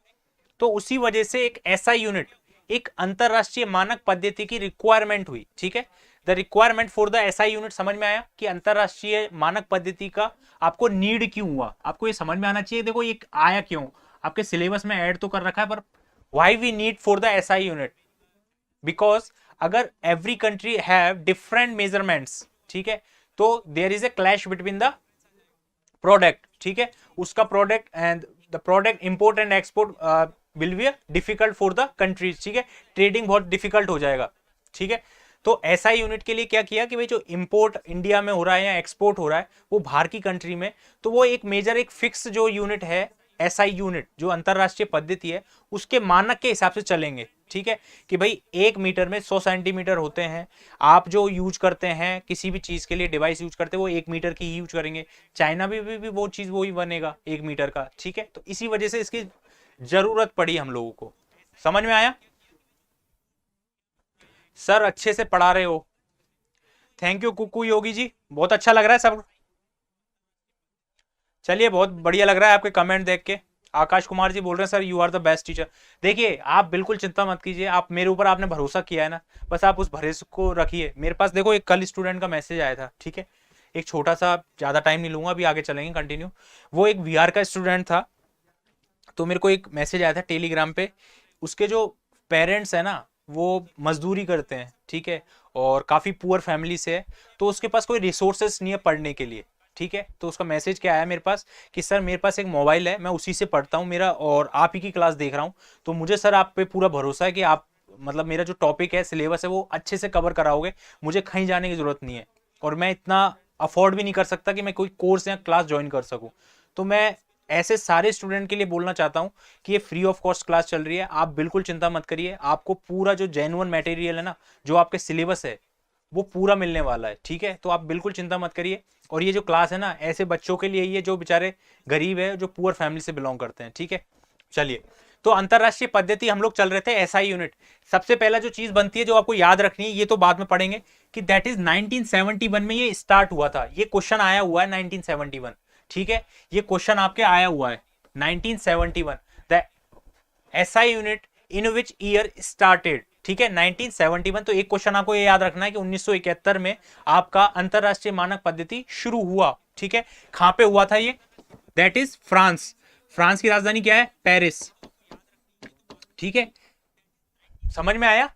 Speaker 1: तो उसी वजह से एक ऐसा यूनिट, एक अंतरराष्ट्रीय मानक पद्धति की रिक्वायरमेंट हुई। ठीक है, the requirement for the SI unit, समझ में आया कि अंतरराष्ट्रीय मानक पद्धति का आपको नीड क्यों हुआ, आपको ये समझ में आना चाहिए। देखो ये आया क्यों, आपके सिलेबस में ऐड तो कर रखा है, पर why we need for the SI unit, because अगर every country have different measurements, ठीक है, तो there is a clash between the product. ठीक है, उसका product and the product import and export will be difficult for the countries. ठीक है, trading बहुत डिफिकल्ट हो जाएगा। ठीक है, तो ऐसा यूनिट के लिए क्या किया कि भाई जो इंपोर्ट इंडिया में हो रहा है या एक्सपोर्ट हो रहा है वो बाहर की कंट्री में, तो वो एक मेजर एक फिक्स जो यूनिट है, एसआई यूनिट जो अंतरराष्ट्रीय पद्धति है, उसके मानक के हिसाब से चलेंगे। ठीक है, कि भाई 1 मीटर में 100 सेंटीमीटर होते हैं, आप जो यूज करते हैं किसी भी चीज के लिए डिवाइस यूज करते हैं वो 1 मीटर की ही यूज करेंगे, चाइना में भी वो चीज वही बनेगा 1 मीटर का। ठीक है, तो इसी वजह से इसकी जरूरत पड़ी हम लोगों को। समझ में आया? सर अच्छे से पढ़ा रहे हो, थैंक यू कुकू योगी जी, बहुत अच्छा लग रहा है सब। चलिए बहुत बढ़िया लग रहा है आपके कमेंट देख के। आकाश कुमार जी बोल रहे हैं sir you are the best teacher. देखिए आप बिल्कुल चिंता मत कीजिए, आप मेरे ऊपर आपने भरोसा किया है ना, बस आप उस भरोसे को रखिए। मेरे पास देखो एक कल स्टूडेंट का मैसेज आया था। ठीक है, एक छोटा सा, ज्यादा टाइम नहीं लूंगा, अभी आगे चलेंगे कंटिन्यू। वो एक वीआर का स्टूडेंट था, तो मेरे को एक मैसेज आया था टेलीग्राम पे, उसके जो पेरेंट्स है ना वो मजदूरी करते हैं। ठीक है, और काफ़ी पुअर फैमिली से है, तो उसके पास कोई रिसोर्सेस नहीं है पढ़ने के लिए। ठीक है, तो उसका मैसेज क्या आया मेरे पास कि सर मेरे पास एक मोबाइल है, मैं उसी से पढ़ता हूँ मेरा, और आप ही की क्लास देख रहा हूँ, तो मुझे सर आप पे पूरा भरोसा है कि आप मतलब मेरा जो टॉपिक है, सिलेबस है, वो अच्छे से कवर कराओगे, मुझे कहीं जाने की जरूरत नहीं है, और मैं इतना अफोर्ड भी नहीं कर सकता कि मैं कोई कोर्स या क्लास ज्वाइन कर सकूँ। तो मैं ऐसे सारे स्टूडेंट के लिए बोलना चाहता हूं कि ये फ्री ऑफ कॉस्ट क्लास चल रही है, आप बिल्कुल चिंता मत करिए, आपको पूरा जो जेन्युइन मटेरियल है ना, जो आपके सिलेबस है, वो पूरा मिलने वाला है। ठीक है, तो आप बिल्कुल चिंता मत करिए। और ये जो क्लास है ना, ऐसे बच्चों के लिए ही है जो बेचारे गरीब है, जो पुअर फैमिली से बिलोंग करते हैं। ठीक है, चलिए, तो अंतरराष्ट्रीय पद्धति हम लोग चल रहे थे, एसआई यूनिट। सबसे पहला जो चीज बनती है जो आपको याद रखनी है, ये तो बाद में पढ़ेंगे, कि दैट इज 1971 में ये स्टार्ट हुआ था। ये क्वेश्चन आया हुआ है 1971। ठीक है, ये क्वेश्चन आपके आया हुआ है 1971, the SI unit in which year started. ठीक है 1971। तो एक क्वेश्चन आपको ये याद रखना है कि 1971 में आपका अंतरराष्ट्रीय मानक पद्धति शुरू हुआ। ठीक है, कहां पे हुआ था ये? That is France. फ्रांस की राजधानी क्या है? पेरिस। ठीक है, समझ में आया?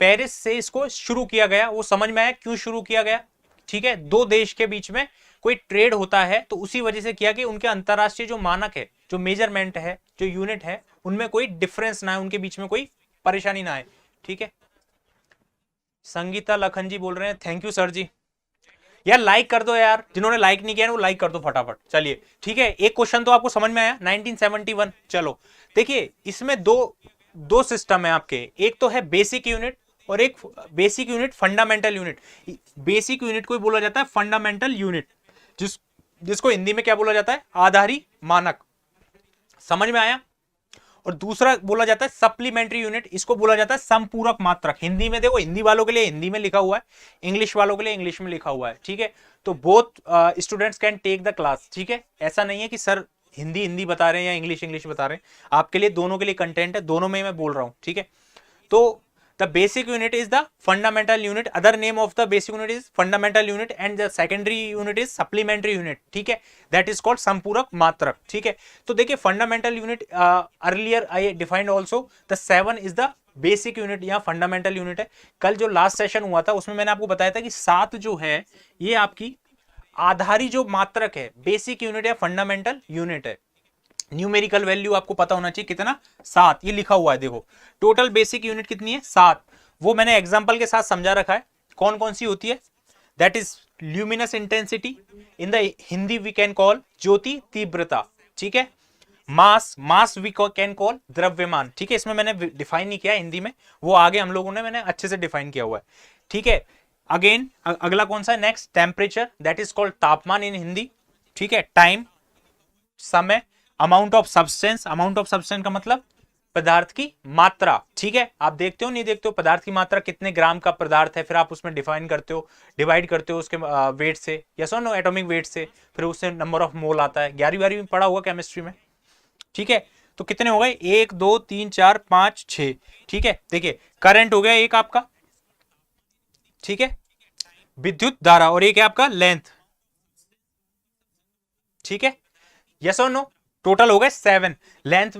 Speaker 1: पेरिस से इसको शुरू किया गया। वो समझ में आया क्यों शुरू किया गया? ठीक है, दो देश के बीच में कोई ट्रेड होता है तो उसी वजह से किया कि उनके अंतरराष्ट्रीय जो मानक है, जो मेजरमेंट है, जो यूनिट है, उनमें कोई डिफरेंस ना है, उनके बीच में कोई परेशानी ना आए। ठीक है, संगीता लखन जी बोल रहे हैं थैंक यू सर जी। यार लाइक कर दो यार, जिन्होंने लाइक नहीं किया वो लाइक कर दो फटाफट। चलिए ठीक है, एक क्वेश्चन तो आपको समझ में आया 1971। चलो देखिए, इसमें दो सिस्टम है आपके, एक तो है बेसिक यूनिट और एक basic unit fundamental unit. Basic unit को बोला जाता है फंडामेंटल यूनिट, जिसको हिंदी में क्या बोला जाता है? आधारी मानक। समझ में आया? और दूसरा बोला जाता है सप्लीमेंट्री यूनिट, इसको बोला जाता है संपूरक मात्रक। हिंदी में देखो, हिंदी वालों के लिए हिंदी में लिखा हुआ है, इंग्लिश वालों के लिए इंग्लिश में लिखा हुआ है। ठीक है, तो both students can take the class. ठीक है, ऐसा नहीं है कि सर हिंदी हिंदी बता रहे हैं या इंग्लिश इंग्लिश बता रहे हैं, आपके लिए दोनों के लिए कंटेंट है, दोनों में मैं बोल रहा हूं। ठीक है, तो the basic unit is the fundamental unit, other name of the basic unit is fundamental unit and the secondary unit is supplementary unit. ठीक है, that is called संपूरक मात्रक। ठीक है, तो देखिए fundamental unit earlier I defined also the 7 is the basic unit या fundamental unit है। कल जो लास्ट सेशन हुआ था उसमें मैंने आपको बताया था कि 7 जो है ये आपकी आधारी जो मात्रक है, बेसिक यूनिट या फंडामेंटल यूनिट है। न्यूमेरिकल वैल्यू आपको पता होना चाहिए कितना? 7। ये लिखा हुआ है देखो, टोटल बेसिक यूनिट कितनी है? 7। वो मैंने एग्जांपल के साथ समझा रखा है कौन कौन सी होती है। That is luminous intensity, in the Hindi we can call ज्योति तीव्रता। ठीक है, मास वी कैन कॉल द्रव्यमान। ठीक है, इसमें मैंने डिफाइन नहीं किया हिंदी में, वो आगे हम लोगों ने मैंने अच्छे से डिफाइन किया हुआ है। ठीक है, अगेन अगला कौन सा है? Next temperature, that is called तापमान इन हिंदी। ठीक है, टाइम समय, amount of substance, amount of substance का मतलब पदार्थ की मात्रा। ठीक है, आप देखते हो नहीं देखते हो पदार्थ की मात्रा कितने ग्राम का पदार्थ है, फिर आप उसमें डिफाइन करते हो, डिवाइड करते हो उसके वेट से, यस और नो, एटॉमिक वेट से, फिर उससे नंबर ऑफ मोल आता है। 11वीं में पढ़ा होगा केमिस्ट्री में। ठीक है, तो कितने हो गए? 1 2 3 4 5 6। ठीक है, देखिए करंट हो गया एक आपका, ठीक है, विद्युत धारा, और एक है आपका लेंथ। ठीक है, यस और नो, टोटल हो गए 7। लेंथ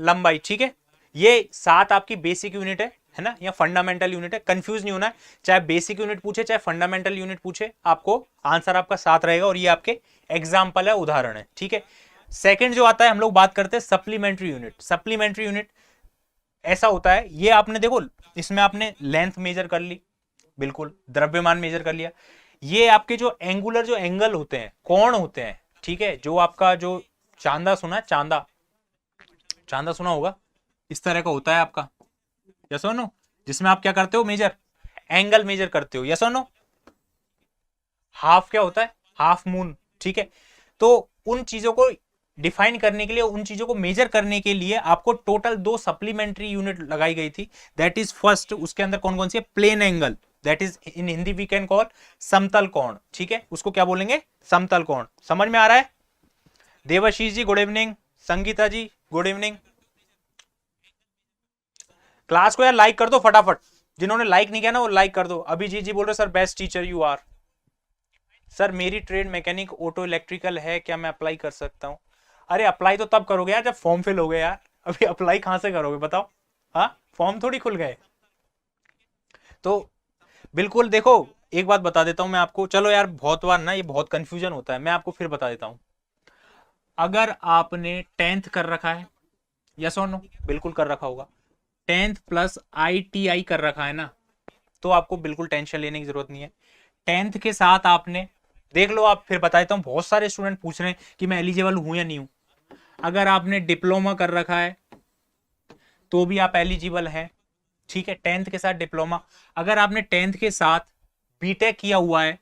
Speaker 1: लंबाई। ठीक है, ये 7 आपकी बेसिक यूनिट है ना, या फंडामेंटल यूनिट है। कंफ्यूज नहीं होना है, चाहे बेसिक यूनिट पूछे चाहे फंडामेंटल यूनिट पूछे, आपको आंसर आपका 7 रहेगा, और ये आपके एग्जाम्पल है, उदाहरण है। ठीक है, सेकंड जो आता है हम लोग बात करते हैं सप्लीमेंट्री यूनिट। सप्लीमेंट्री यूनिट ऐसा होता है, ये आपने देखो इसमें आपने लेंथ मेजर कर ली, बिल्कुल द्रव्यमान मेजर कर लिया। ये आपके जो एंगुलर जो एंगल होते हैं, कोण होते हैं, ठीक है, जो आपका जो चांदा सुना है, चांदा सुना होगा, इस तरह का होता है आपका, यस और नो, जिसमें आप क्या करते हो? मेजर, एंगल मेजर करते हो, यस और नो। हाफ क्या होता है? Half moon. ठीक है, तो उन चीजों को डिफाइन करने के लिए, उन चीजों को मेजर करने के लिए आपको टोटल 2 सप्लीमेंट्री यूनिट लगाई गई थी। दैट इज फर्स्ट, उसके अंदर कौन कौन सी है? Plane angle, that is in Hindi we can call समतल कोण। ठीक है, उसको क्या बोलेंगे? समतल कोण। समझ में आ रहा है? देवाशीष जी गुड इवनिंग, संगीता जी गुड इवनिंग। क्लास को यार लाइक कर दो फटाफट, जिन्होंने लाइक नहीं किया ना वो लाइक कर दो। अभिजीत जी बोल रहे sir best teacher you are. Sir मेरी ट्रेड मैकेनिक ऑटो इलेक्ट्रिकल है, क्या मैं अप्लाई कर सकता हूँ? अरे अप्लाई तो तब करोगे यार जब फॉर्म फिल हो गए यार, अभी अप्लाई कहां से करोगे बताओ? हाँ, फॉर्म थोड़ी खुल गए। तो बिल्कुल देखो, एक बात बता देता हूं मैं आपको, चलो यार बहुत बार ना ये बहुत कंफ्यूजन होता है, मैं आपको फिर बता देता हूं। अगर आपने 10th कर रखा है, यस और नो, बिल्कुल कर रखा होगा, 10th प्लस ITI कर रखा है ना, तो आपको बिल्कुल टेंशन लेने की जरूरत नहीं है। 10th के साथ आपने देख लो, आप फिर बता देता हूं, बहुत सारे स्टूडेंट पूछ रहे हैं कि मैं एलिजिबल हूं या नहीं हूं। अगर आपने डिप्लोमा कर रखा है तो भी आप एलिजिबल हैं। ठीक है, 10th के साथ डिप्लोमा। अगर आपने 10th के साथ बीटेक किया हुआ है,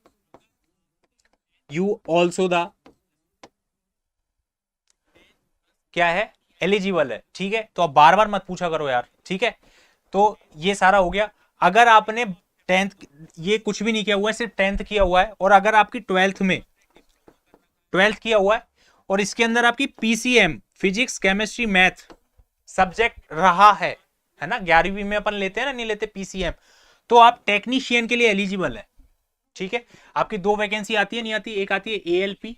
Speaker 1: यू ऑल्सो द क्या है? एलिजिबल है। ठीक है, तो आप बार बार मत पूछा करो यार। ठीक है, तो ये सारा हो गया। अगर आपने 10th ये कुछ भी नहीं किया हुआ है, सिर्फ 10th किया हुआ है, और अगर आपकी 12th किया हुआ है और इसके अंदर आपकी PCM physics chemistry math subject रहा है है ना, 11वीं में अपन लेते हैं ना, नहीं लेते पीसीएम, तो आप टेक्नीशियन के लिए एलिजिबल है। ठीक है, आपकी 2 वैकेंसी आती है, नहीं आती, एक आती है एएलपी,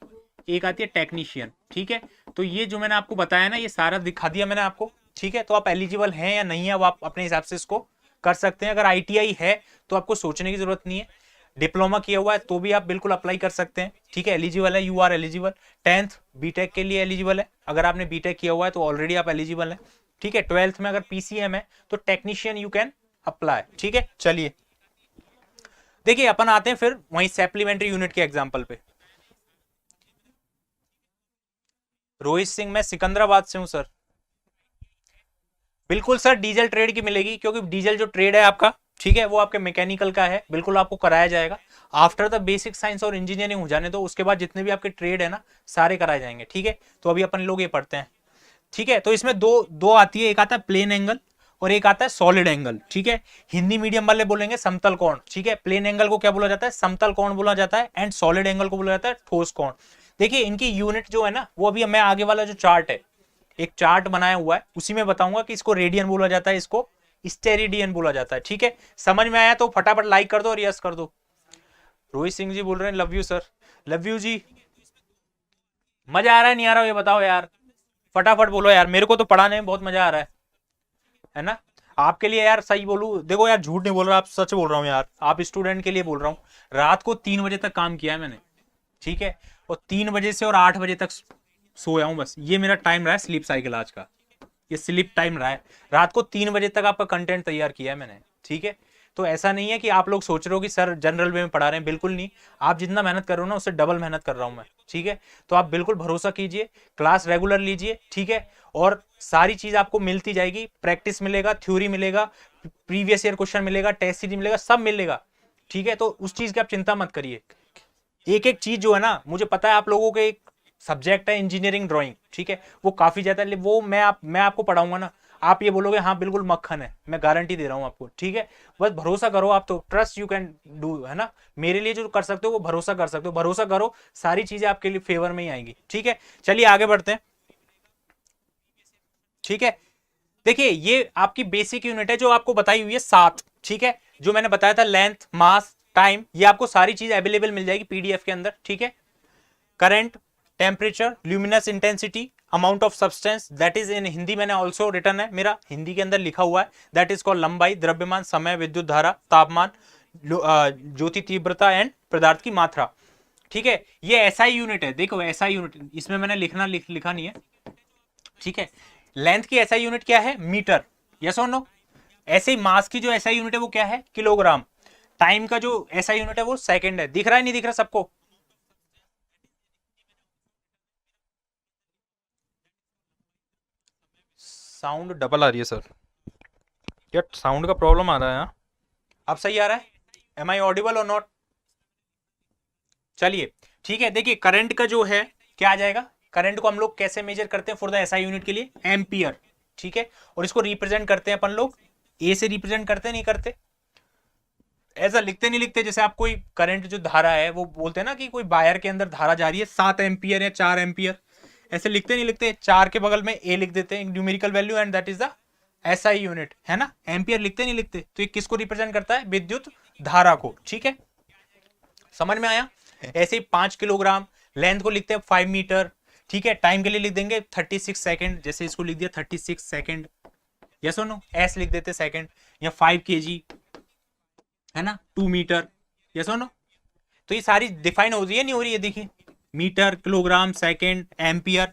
Speaker 1: एक आती है टेक्नीशियन। ठीक है, तो ये जो मैंने आपको बताया ना, ये सारा दिखा दिया मैंने आपको। ठीक है, तो आप एलिजिबल हैं या नहीं है, वो आप अपने हिसाब से इसको कर सकते हैं। अगर आईटीआई है तो आपको सोचने की जरूरत नहीं है, डिप्लोमा किया हुआ है तो भी आप बिल्कुल अप्लाई कर सकते हैं। ठीक है, एलिजिबल है, you are eligible. 10th BTech के लिए एलिजिबल है, अगर आपने बीटेक किया हुआ है तो ऑलरेडी आप एलिजिबल है। ठीक है, 12th में अगर पीसीएम है तो टेक्नीशियन यू कैन अप्लाई। ठीक है, चलिए देखिए अपन आते हैं फिर वहीं सप्लीमेंट्री यूनिट के एग्जाम्पल पे। रोहित सिंह, मैं सिकंदराबाद से हूं सर। बिल्कुल सर, डीजल ट्रेड की मिलेगी, क्योंकि डीजल जो ट्रेड है आपका, ठीक है, वो आपके मैकेनिकल का है, बिल्कुल आपको कराया जाएगा। आफ्टर द बेसिक साइंस और इंजीनियरिंग हो जाने दो, उसके बाद जितने भी आपके ट्रेड है ना, सारे कराए जाएंगे। ठीक है, तो अभी अपन लोग ये पढ़ते हैं। ठीक है, तो इसमें दो आती है, एक आता है प्लेन एंगल और एक आता है सॉलिड एंगल। ठीक है, हिंदी मीडियम वाले बोलेंगे समतल कोण। ठीक है, प्लेन एंगल को क्या बोला जाता है, समतल कोण बोला जाता है, एंड सॉलिड एंगल को बोला जाता है ठोस कोण। देखिए इनकी यूनिट जो है ना, वो अभी मैं आगे वाला जो चार्ट है, एक चार्ट बनाया हुआ है, उसी में बताऊंगा कि इसको रेडियन बोला जाता है, इसको स्टेरिडियन बोला जाता है। ठीक है, समझ में आया तो फटाफट लाइक कर दो और यस कर दो। रोहित सिंह जी बोल रहे हैं love you sir. Love you जी। मजा आ रहा है नहीं आ रहा है ये बताओ यार, फटाफट बोलो यार, मेरे को तो पढ़ाने में बहुत मजा आ रहा है ना। आपके लिए यार सही बोलूं, देखो यार झूठ नहीं बोल रहा, आप सच बोल रहा हूँ यार, आप स्टूडेंट के लिए बोल रहा हूँ। रात को 3 बजे तक काम किया है मैंने। ठीक है, और 3 बजे से और 8 बजे तक सोया हूं, बस ये मेरा टाइम रहा है स्लीप साइकिल आज का, ये स्लीप टाइम रहा है। रात को 3 बजे तक आपका कंटेंट तैयार किया है मैंने। ठीक है, तो ऐसा नहीं है कि आप लोग सोच रहे हो कि सर जनरल वे में पढ़ा रहे हैं, बिल्कुल नहीं। आप जितना मेहनत कर रहे हो ना, उससे डबल मेहनत कर रहा हूं मैं। ठीक है, तो आप बिल्कुल भरोसा कीजिए, क्लास रेगुलर लीजिए। ठीक है, और सारी चीज आपको मिलती जाएगी, प्रैक्टिस मिलेगा, थ्योरी मिलेगा, प्रीवियस ईयर क्वेश्चन मिलेगा, टेस्ट सीरीज मिलेगा, सब मिलेगा। ठीक है, तो उस चीज की आप चिंता मत करिए। एक एक चीज जो है ना, मुझे पता है आप लोगों के एक सब्जेक्ट है इंजीनियरिंग ड्राइंग। ठीक है, वो काफी ज्यादा, वो मैं आपको पढ़ाऊंगा ना, आप ये बोलोगे हाँ बिल्कुल मक्खन है, मैं गारंटी दे रहा हूं आपको। ठीक है, बस भरोसा करो आप, तो ट्रस्ट यू कैन डू, है ना। मेरे लिए जो कर सकते हो वो भरोसा कर सकते हो, भरोसा करो, सारी चीजें आपके लिए फेवर में ही आएंगी। ठीक है, चलिए आगे बढ़ते हैं। ठीक है, देखिए ये आपकी बेसिक यूनिट है जो आपको बताई हुई है 7। ठीक है, जो मैंने बताया था लेंथ, मास, टाइम, ये आपको सारी चीज अवेलेबल मिल जाएगी पीडीएफ के अंदर। ठीक है, current, temperature, luminous intensity, amount of substance, that is in Hindi मैंने ऑल्सो रिटर्न है, मेरा हिंदी के अंदर लिखा हुआ है, दैट इज कॉल्ड लंबाई, द्रव्यमान, समय, विद्युत धारा, तापमान, ज्योति तीव्रता एंड पदार्थ की मात्रा। ठीक है, ये ऐसा ही यूनिट है, देखो ऐसा यूनिट, इसमें मैंने लिखा नहीं है। ठीक है, लेंथ की ऐसा यूनिट क्या है, मीटर, यस और नो। ऐसे ही मास की जो ऐसा यूनिट है वो क्या है, किलोग्राम। टाइम का जो ऐसा यूनिट है वो सेकंड है। दिख रहा है नहीं दिख रहा सबको? साउंड डबल आ रही है सर, क्या साउंड का प्रॉब्लम आ रहा है? हाँ? अब सही आ रहा है? एम आई ऑडिबल और नॉट? चलिए ठीक है, देखिए करंट का जो है क्या आ जाएगा, करंट को हम लोग कैसे मेजर करते हैं फॉर द एसआई यूनिट के लिए, एम्पियर। ठीक है, और इसको रिप्रेजेंट करते हैं अपन लोग ए से रिप्रेजेंट करते नहीं करते, ऐसा लिखते नहीं लिखते, जैसे आप कोई करंट जो धारा है वो बोलते हैं ना कि कोई वायर के अंदर धारा जा रही है 7 एम्पियर या 4 एम्पियर, ऐसे लिखते नहीं लिखते, 4 के बगल में ए लिख देते हैं numerical value and that is the SI unit, है ना। एम्पियर लिखते नहीं लिखते, तो ये किसको रिप्रेजेंट करता है, विद्युत धारा को। ठीक है, समझ में आया। ऐसे ही 5 किलोग्राम, लेंथ को लिखते हैं 5 मीटर। ठीक है, टाइम के लिए लिख देंगे 36 सेकंड, जैसे इसको लिख दिया 36 सेकंड, यस और नो, एस लिख देते सेकंड, या 5 केजी, है ना, 2 मीटर, यस और नो। तो ये सारी डिफाइन हो रही है नहीं हो रही है, देखिए metre, kilogram, second, ampere.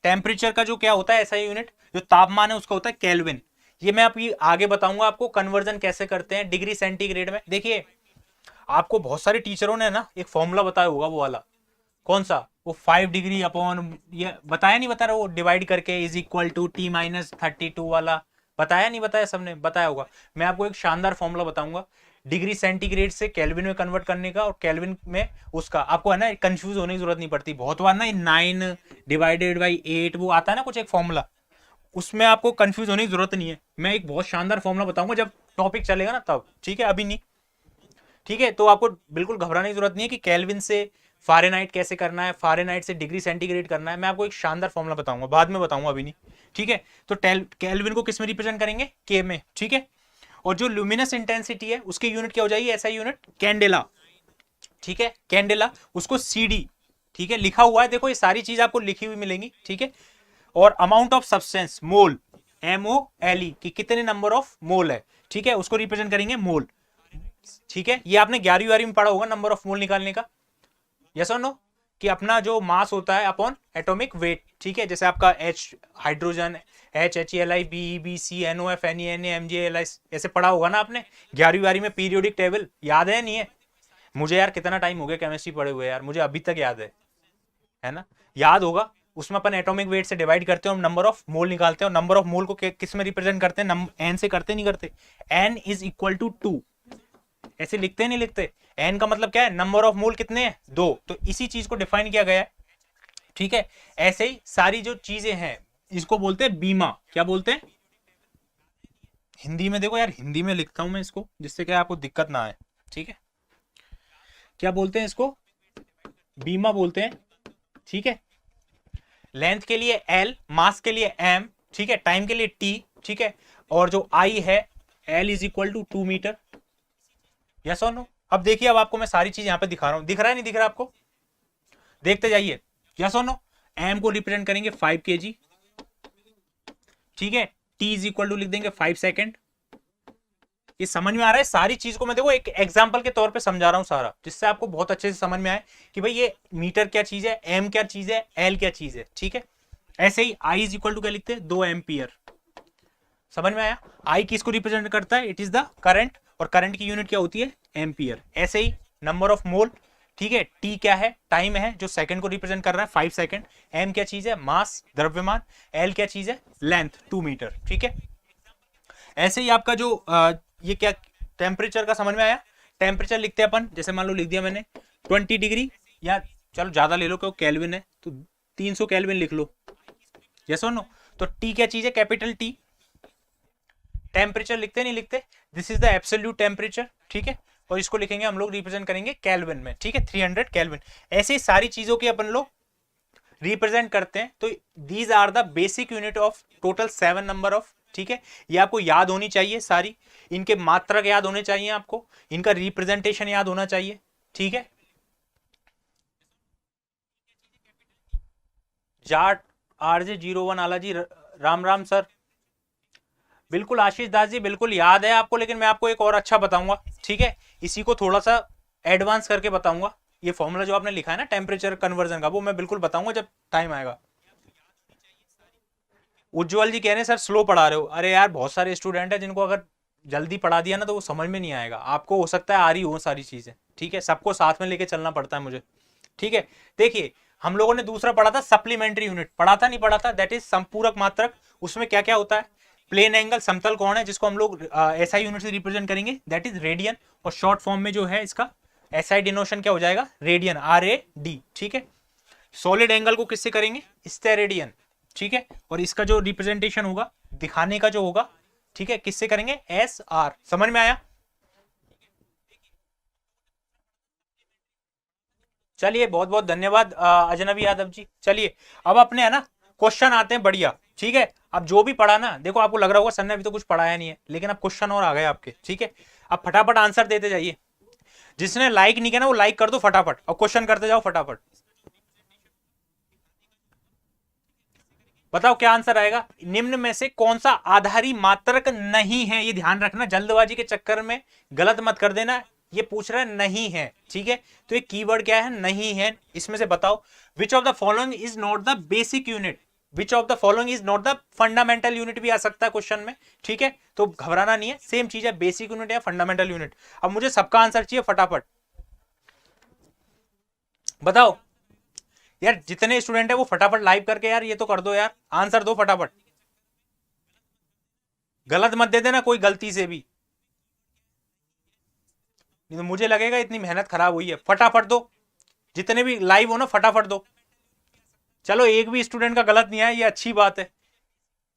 Speaker 1: Temperature का जो क्या होता है ऐसा यूनिट, जो तापमान है उसका होता है केल्विन। ये मैं अभी आगे बताऊंगा आपको कन्वर्जन कैसे करते हैं डिग्री सेंटीग्रेड में। देखिए आपको बहुत सारे टीचरों ने ना एक फॉर्मूला बताया होगा, वो वाला कौन सा, वो 5 डिग्री अपॉन, ये बताया नहीं बता रहा, वो डिवाइड करके इज इक्वल टू T-32 वाला, बताया नहीं बताया, सबने बताया होगा। मैं आपको एक शानदार फॉर्मूला बताऊंगा डिग्री सेंटीग्रेड से केल्विन में कन्वर्ट करने का, और केल्विन में उसका, आपको है ना कंफ्यूज होने की जरूरत नहीं पड़ती। बहुत बार ना 9 डिवाइडेड बाई 8 वो आता है ना कुछ एक फॉर्मूला, उसमें आपको कंफ्यूज होने की जरूरत नहीं है। मैं एक बहुत शानदार फॉर्मूला बताऊंगा जब टॉपिक चलेगा ना तब, ठीक है, अभी नहीं। ठीक है, तो आपको बिल्कुल घबराने की जरूरत नहीं है कि केल्विन से फारेनहाइट कैसे करना है, फारेनहाइट से डिग्री सेंटीग्रेड करना है। मैं आपको एक शानदार फॉर्मूला बताऊंगा, बाद में बताऊंगा, अभी नहीं। ठीक है। तो केल्विन को किस में रिप्रेजेंट करेंगे, के में, ठीक है। और जो ल्यूमिनस इंटेंसिटी है उसकी यूनिट क्या हो जाएगी, ऐसा यूनिट कैंडेला, ठीक है, कैंडेला, उसको सीडी, ठीक है, लिखा हुआ है, देखो ये सारी चीज आपको लिखी हुई मिलेंगी, ठीक है। और amount of substance mole, MOLE, कि कितने नंबर ऑफ मोल है, ठीक है, उसको रिप्रेजेंट करेंगे मोल, ठीक है। ये आपने 11वीं में पढ़ा होगा नंबर ऑफ मोल निकालने का, यस और नो, कि अपना जो मास होता है अपॉन एटॉमिक वेट, ठीक है। जैसे आपका H hydrogen, HCl, BeBc, NOF, Ne, Na, MgAli, ऐसे पढ़ा होगा ना आपने 11वीं में पीरियोडिक टेबल, याद है नहीं है? मुझे यार कितना टाइम हो गया केमिस्ट्री पढ़े हुए यार, मुझे अभी तक याद है ना, याद होगा। उसमें अपन एटॉमिक वेट से डिवाइड करते हैं और नंबर ऑफ मोल निकालते हैं, और नंबर ऑफ मोल को किस में रिप्रेजेंट करते हैं, N से करते नहीं करते, N = 2, ऐसे लिखते हैं नहीं लिखते, N का मतलब क्या है, नंबर ऑफ मोल कितने हैं, 2, तो इसी चीज को डिफाइन किया गया है, ठीक है। ऐसे ही सारी जो चीजें हैं इसको बोलते हैं बीमा, क्या बोलते हैं हिंदी में, देखो यार हिंदी में लिखता हूं मैं इसको जिससे क्या आपको दिक्कत ना आए, ठीक है। क्या बोलते हैं इसको, बीमा बोलते हैं, ठीक है। लेंथ के लिए L, मास के लिए M, ठीक है, टाइम के लिए T, ठीक है, और जो I है L = 2 मीटर, यस और नो। अब देखिए, अब आपको मैं सारी चीज यहां पे दिखा रहा हूं, दिख रहा है नहीं दिख रहा आपको, देखते जाइए, यस और नो। M को रिप्रेजेंट करेंगे 5 kg, ठीक है, T = लिख देंगे 5 सेकेंड। ये समझ में आ रहा है, सारी चीज को मैं देखो एक एग्जांपल के तौर पे समझा रहा हूं सारा, जिससे आपको बहुत अच्छे से समझ में आए कि भाई ये मीटर क्या चीज है, M क्या चीज है, L क्या चीज है, ठीक है। ऐसे ही I = क्या लिखते हैं, 2 एम्पियर, समझ में आया। I किसको रिप्रेजेंट करता है, इट इज द करंट, और करंट की यूनिट क्या होती है, एम्पियर। ऐसे ही नंबर ऑफ मोल, ठीक है, T क्या है, टाइम है जो सेकंड को रिप्रेजेंट कर रहा है 5 सेकंड, M क्या चीज है, मास, द्रव्यमान, L क्या चीज है, लेंथ 2 मीटर, ठीक है। ऐसे ही आपका जो ये क्या टेम्परेचर का समझ में आया, टेम्परेचर लिखते हैं अपन, जैसे मान लो लिख दिया मैंने 20 डिग्री, या चलो ज्यादा ले लो क्योंकि केल्विन है तो 300 केल्विन लिख लो, यस और नो। तो T क्या चीज है, कैपिटल T, टेम्परेचर लिखते नहीं लिखते, this is the absolute temperature, ठीक है, और इसको लिखेंगे हम लोग रिप्रेजेंट करेंगे केल्विन में, ठीक है, 300 केल्विन। ऐसे ही सारी चीजों की अपन लोग रिप्रेजेंट करते हैं, तो these are the basic unit of total 7 number of, ठीक है। ये आपको याद होनी चाहिए सारी, इनके मात्रक याद होने चाहिए आपको, इनका रिप्रेजेंटेशन याद होना चाहिए, ठीक है। जाट RJ01 आला जी, राम राम सर, बिल्कुल आशीष दास जी, बिल्कुल याद है आपको, लेकिन मैं आपको एक और अच्छा बताऊंगा, ठीक है, इसी को थोड़ा सा एडवांस करके बताऊंगा। ये फॉर्मूला जो आपने लिखा है ना टेम्परेचर कन्वर्जन का, वो मैं बिल्कुल बताऊंगा जब टाइम आएगा। उज्जवल जी कह रहे हैं सर स्लो पढ़ा रहे हो, अरे यार बहुत सारे स्टूडेंट हैं जिनको अगर जल्दी पढ़ा दिया ना तो वो समझ में नहीं आएगा, आपको हो सकता है आ रही हो सारी चीजें, ठीक है, सबको साथ में लेके चलना पड़ता है मुझे, ठीक है। देखिए हम लोगों ने दूसरा पढ़ा था सप्लीमेंट्री यूनिट, पढ़ा था नहीं पढ़ा था, दैट इज संपूरक मात्रक। उसमें क्या क्या होता है, प्लेन एंगल समतल कोण है जिसको हम लोग SI यूनिट से रिप्रेजेंट करेंगे, दैट इज रेडियन, और शॉर्ट फॉर्म में जो है इसका SI डिनोशन क्या हो जाएगा, रेडियन, RAD, ठीक है। सॉलिड एंगल को किससे करेंगे, स्टेरेडियन, ठीक है, और इसका जो रिप्रेजेंटेशन होगा, दिखाने का जो होगा, ठीक है, किससे करेंगे, SR, समझ में आया। चलिए बहुत बहुत धन्यवाद अजनबी यादव जी। चलिए अब अपने है ना क्वेश्चन आते हैं बढ़िया, ठीक है। अब जो भी पढ़ा ना, देखो आपको लग रहा होगा सर ने अभी तो कुछ पढ़ाया नहीं है, लेकिन अब क्वेश्चन और आ गए आपके, ठीक है। अब फटाफट आंसर देते जाइए, जिसने लाइक नहीं किया ना वो लाइक कर दो फटाफट, और क्वेश्चन करते जाओ फटाफट। बताओ क्या आंसर आएगा, निम्न में से कौन सा आधारी मात्रक नहीं है, ये ध्यान रखना, जल्दबाजी के चक्कर में गलत मत कर देना। ये पूछ रहा है नहीं है, ठीक है, तो ये कीवर्ड क्या है, नहीं है, इसमें से बताओ which of the following is not the basic unit, which of the following is not the fundamental unit भी आ सकता है क्वेश्चन में, ठीक है, तो घबराना नहीं है, सेम चीज है, बेसिक यूनिट या फंडामेंटल यूनिट। अब मुझे सबका आंसर चाहिए फटाफट, बताओ यार, जितने स्टूडेंट है वो फटाफट लाइव करके यार ये तो कर दो यार, आंसर दो फटाफट, गलत मत दे देना कोई गलती से भी, नहीं तो मुझे लगेगा इतनी मेहनत खराब हुई है, फटाफट दो, जितने भी लाइव हो ना फटाफट दो। चलो एक भी स्टूडेंट का गलत नहीं आया, ये अच्छी बात है,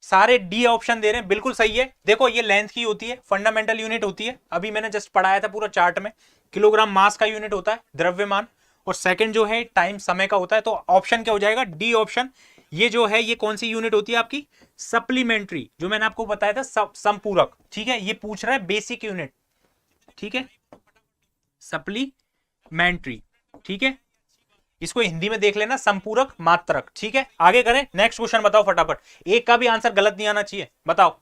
Speaker 1: सारे डी ऑप्शन दे रहे हैं, बिल्कुल सही है। देखो ये लेंथ की होती है, फंडामेंटल यूनिट होती है, अभी मैंने जस्ट पढ़ाया था पूरा चार्ट में, किलोग्राम मास का यूनिट होता है द्रव्यमान, और सेकंड जो है टाइम समय का होता है, तो ऑप्शन क्या हो जाएगा, डी ऑप्शन, ये जो है ये कौन सी यूनिट होती है आपकी? सप्लीमेंट्री, जो मैंने आपको बताया था संपूरक, ठीक है। ये पूछ रहा है बेसिक यूनिट, ठीक है, सप्लीमेंट्री, ठीक है। इसको हिंदी में देख लेना, संपूरक मात्रक, ठीक है। आगे करें, नेक्स्ट क्वेश्चन बताओ फटाफट, एक का भी आंसर गलत नहीं आना चाहिए। बताओ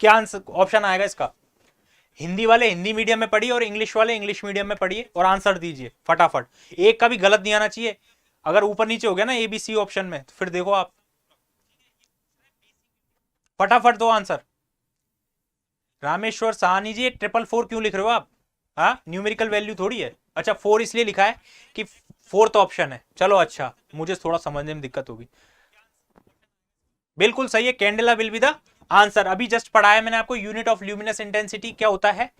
Speaker 1: क्या आंसर ऑप्शन आएगा इसका? हिंदी वाले हिंदी मीडियम में पढ़िए और इंग्लिश वाले इंग्लिश मीडियम में पढ़िए और आंसर दीजिए फटाफट। एक का भी गलत नहीं आना चाहिए। अगर ऊपर नीचे हो गया ना ABC ऑप्शन में, तो फिर देखो आप, फटाफट दो आंसर। रामेश्वर साहनी जी, 444 क्यों लिख रहे हो आप? हाँ, न्यूमेरिकल वैल्यू थोड़ी है। अच्छा 4 इसलिए लिखा है कि फोर्थ ऑप्शन है। चलो अच्छा, मुझे थोड़ा समझने में दिक्कत होगी। बिल्कुल सही है, candela will be the answer. अभी जस्ट पढ़ाया मैंने आपको, यूनिट ऑफ ल्यूमिनस इंटेंसिटी क्या होता है?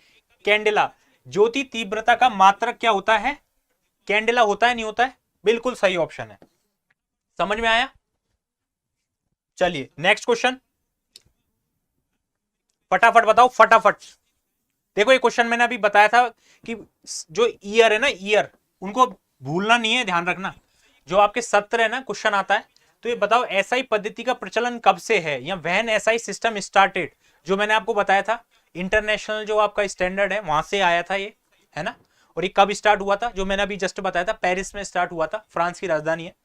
Speaker 1: कैंडेला। ज्योति तीव्रता का मात्रक क्या होता है? कैंडेला होता है, नहीं होता है? बिल्कुल सही ऑप्शन है। समझ में आया? चलिए नेक्स्ट क्वेश्चन, फटाफट बताओ फटाफट। देखो ये क्वेश्चन मैंने अभी बताया था कि जो ईयर है ना, ईयर, उनको भूलना नहीं है, ध्यान रखना। जो आपके सत्र है ना, क्वेश्चन आता है, तो ये बताओ एसआई पद्धति का प्रचलन कब से है, या व्हेन एसआई सिस्टम स्टार्टेड। जो मैंने आपको बताया था, इंटरनेशनल जो आपका स्टैंडर्ड है वहां से आया था ये, है ना। और ये कब स्टार्ट हुआ था? जो मैंने अभी जस्ट बताया था, पेरिस में स्टार्ट हुआ था, फ्रांस की राजधानी है।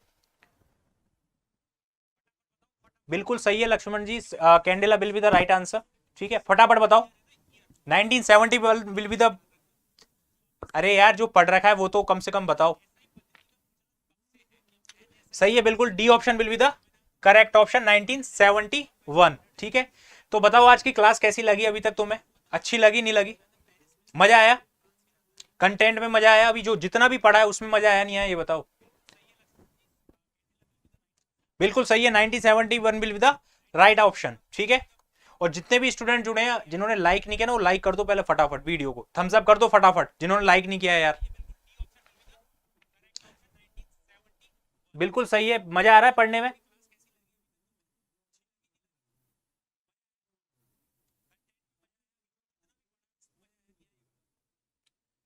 Speaker 1: बिल्कुल सही है Lakshman ji, candela will be the right answer, ठीक है। फटाफट बताओ, 1970 विल बी द, अरे यार जो पढ़ रखा है वो तो कम से कम बताओ। सही है, बिल्कुल D option will be the correct option, 1971, ठीक है। तो बताओ आज की क्लास कैसी लगी अभी तक तुम्हें? अच्छी लगी, नहीं लगी? मजा आया? कंटेंट में मजा आया? अभी जो जितना भी पढ़ा है उसमें मजा आया, नहीं आया, ये बताओ। बिल्कुल सही है, 1971 will be the right option, ठीक है। और जितने भी स्टूडेंट जुड़े हैं, जिन्होंने लाइक नहीं किया ना, वो लाइक कर दो पहले फटाफट, वीडियो को थम्स अप कर दो फटाफट, जिन्होंने लाइक नहीं किया है यार। बिल्कुल सही है, मजा आ रहा है पढ़ने में?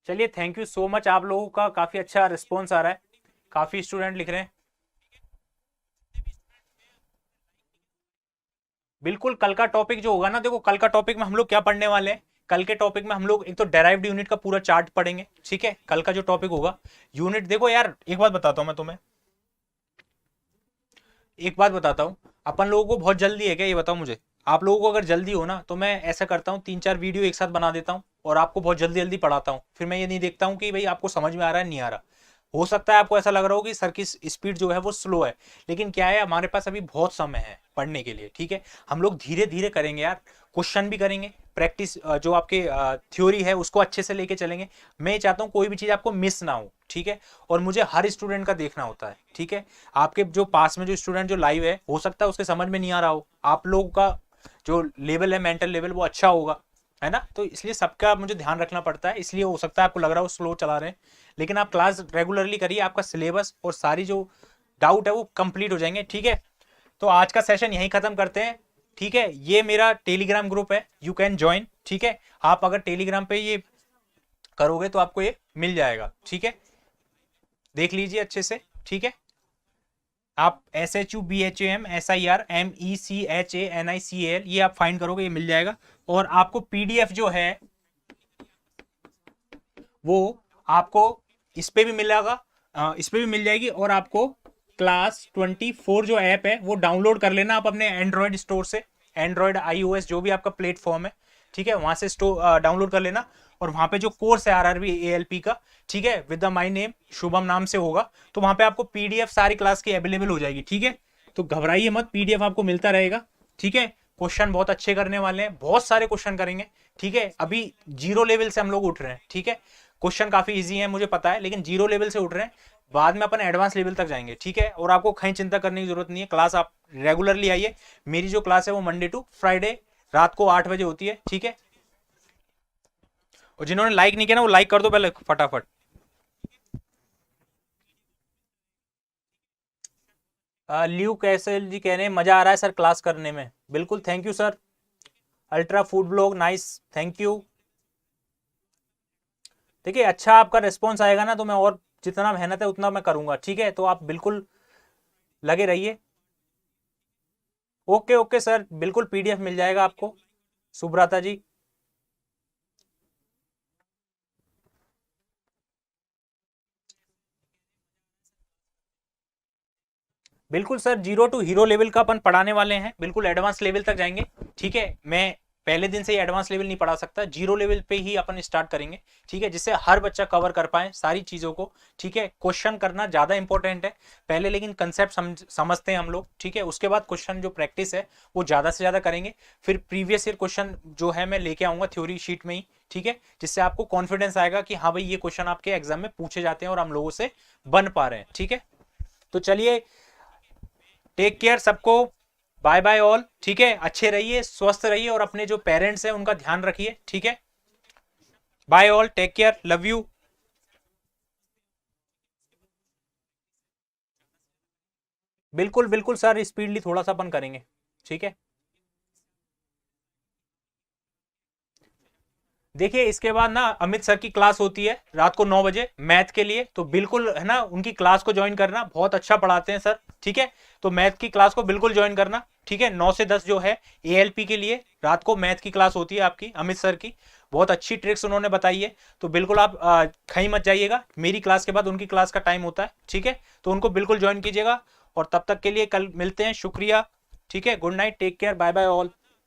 Speaker 1: चलिए थैंक यू सो मच, आप लोगों का काफी अच्छा रिस्पॉन्स आ रहा है, काफी स्टूडेंट लिख रहे हैं। बिल्कुल, कल का टॉपिक जो होगा ना, देखो कल का टॉपिक में हम लोग क्या पढ़ने वाले हैं। कल के टॉपिक में हम लोग एक तो डेराइव्ड यूनिट का पूरा चार्ट पढ़ेंगे, ठीक है। कल का जो टॉपिक होगा यूनिट, देखो यार एक बात बताता हूं मैं तुम्हें, एक बात बताता हूँ। अपन लोगों को बहुत जल्दी है क्या, ये बताओ मुझे। आप लोगों को अगर जल्दी हो ना, तो मैं ऐसा करता हूँ, 3-4 वीडियो एक साथ बना देता हूँ और आपको बहुत जल्दी जल्दी पढ़ाता हूँ। फिर मैं ये नहीं देखता हूँ कि भाई आपको समझ में आ रहा है नहीं आ रहा। हो सकता है आपको ऐसा लग रहा हो कि सर की स्पीड जो है वो स्लो है, लेकिन क्या है, हमारे पास अभी बहुत समय है पढ़ने के लिए, ठीक है। हम लोग धीरे धीरे करेंगे यार, क्वेश्चन भी करेंगे, प्रैक्टिस जो आपके थ्योरी है उसको अच्छे से लेके चलेंगे। मैं ये चाहता हूँ कोई भी चीज़ आपको मिस ना हो, ठीक है। और मुझे हर स्टूडेंट का देखना होता है, ठीक है। आपके जो पास में जो स्टूडेंट जो लाइव है, हो सकता है उसके समझ में नहीं आ रहा हो, आप लोगों का जो लेवल है, मेंटल लेवल, वो अच्छा होगा, है ना। तो इसलिए सबका मुझे ध्यान रखना पड़ता है, इसलिए हो सकता है आपको लग रहा हो स्लो चला रहे हैं, लेकिन आप क्लास रेगुलरली करिए, आपका सिलेबस और सारी जो डाउट है वो कंप्लीट हो जाएंगे, ठीक है। तो आज का सेशन यहीं खत्म करते हैं, ठीक है। ये मेरा टेलीग्राम ग्रुप है, यू कैन ज्वाइन, ठीक है। आप अगर टेलीग्राम पे ये करोगे तो आपको ये मिल जाएगा, ठीक है। देख लीजिए अच्छे से, ठीक है। आप SHUBHAMSIRMECHANICAL ये आप फाइंड करोगे, ये मिल जाएगा। और आपको PDF जो है वो आपको इस पे भी मिलेगा, इस पे भी मिल जाएगी। और आपको क्लास 24 जो ऐप है वो डाउनलोड कर लेना आप अपने एंड्रॉयड स्टोर से, एंड्रॉयड iOS जो भी आपका प्लेटफॉर्म है, ठीक है, वहां से डाउनलोड कर लेना। और वहां पे जो कोर्स है RRB ALP का, ठीक है, with the my name Shubham नाम से होगा, तो वहां पे आपको PDF सारी क्लास की अवेलेबल हो जाएगी, ठीक है। तो घबराइए मत, PDF आपको मिलता रहेगा, ठीक है। क्वेश्चन बहुत अच्छे करने वाले हैं, बहुत सारे क्वेश्चन करेंगे, ठीक है। अभी जीरो लेवल से हम लोग उठ रहे हैं, ठीक है। क्वेश्चन काफी इजी है मुझे पता है, लेकिन जीरो लेवल से उठ रहे हैं, बाद में अपन एडवांस लेवल तक जाएंगे, ठीक है। और आपको कहीं चिंता करने की जरूरत नहीं है, क्लास आप रेगुलरली आइए। मेरी जो क्लास है वो मंडे टू फ्राइडे रात को 8 बजे होती है, ठीक है। और जिन्होंने लाइक नहीं किया ना, वो लाइक कर दो पहले फटाफट। ल्यू कैसे जी कह रहे हैं मजा आ रहा है सर क्लास करने में, बिल्कुल thank you sir. Ultra food blog nice, thank you. देखिए अच्छा आपका रिस्पॉन्स आएगा ना, तो मैं और जितना मेहनत है उतना मैं करूंगा, ठीक है। तो आप बिल्कुल लगे रहिए। ओके ओके सर, बिल्कुल पीडीएफ मिल जाएगा आपको सुब्रता जी। बिल्कुल sir, zero to hero level का अपन पढ़ाने वाले हैं, बिल्कुल एडवांस लेवल तक जाएंगे। ठीक है, मैं पहले दिन से ही एडवांस लेवल नहीं पढ़ा सकता, जीरो लेवल पे ही अपन स्टार्ट करेंगे। ठीक है, जिससे हर बच्चा कवर कर पाए सारी चीजों को। ठीक है, क्वेश्चन करना ज्यादा इंपॉर्टेंट है पहले, लेकिन कंसेप्ट समझते हैं हम लोग। ठीक है, उसके बाद क्वेश्चन जो प्रैक्टिस है वो ज्यादा से ज्यादा करेंगे। फिर प्रीवियस ईयर क्वेश्चन जो है मैं लेके आऊंगा थ्योरी शीट में ही। ठीक है, जिससे आपको कॉन्फिडेंस आएगा कि हाँ भाई ये क्वेश्चन आपके एग्जाम में पूछे जाते हैं और हम लोगों से बन पा रहे हैं। ठीक है, तो चलिए, टेक केयर सबको, बाय बाय ऑल। ठीक है, अच्छे रहिए, स्वस्थ रहिए और अपने जो पेरेंट्स हैं उनका ध्यान रखिए। ठीक है, bye all, take care, love you. बिल्कुल बिल्कुल सर, स्पीडली थोड़ा सा अपन करेंगे। ठीक है, देखिए इसके बाद ना अमित सर की क्लास होती है रात को 9 बजे मैथ के लिए, तो बिल्कुल है ना उनकी क्लास को ज्वाइन करना, बहुत अच्छा पढ़ाते हैं सर। ठीक है, तो मैथ की क्लास को बिल्कुल ज्वाइन करना। ठीक है, 9 से 10 जो है एएलपी के लिए रात को मैथ की क्लास होती है आपकी अमित सर की, बहुत अच्छी ट्रिक्स उन्होंने बताई है। तो बिल्कुल आप कहीं मत जाइएगा, मेरी क्लास के बाद उनकी क्लास का टाइम होता है। ठीक है, तो उनको बिल्कुल ज्वाइन कीजिएगा, और तब तक के लिए कल मिलते हैं, शुक्रिया। ठीक है, good night, take care, bye bye all.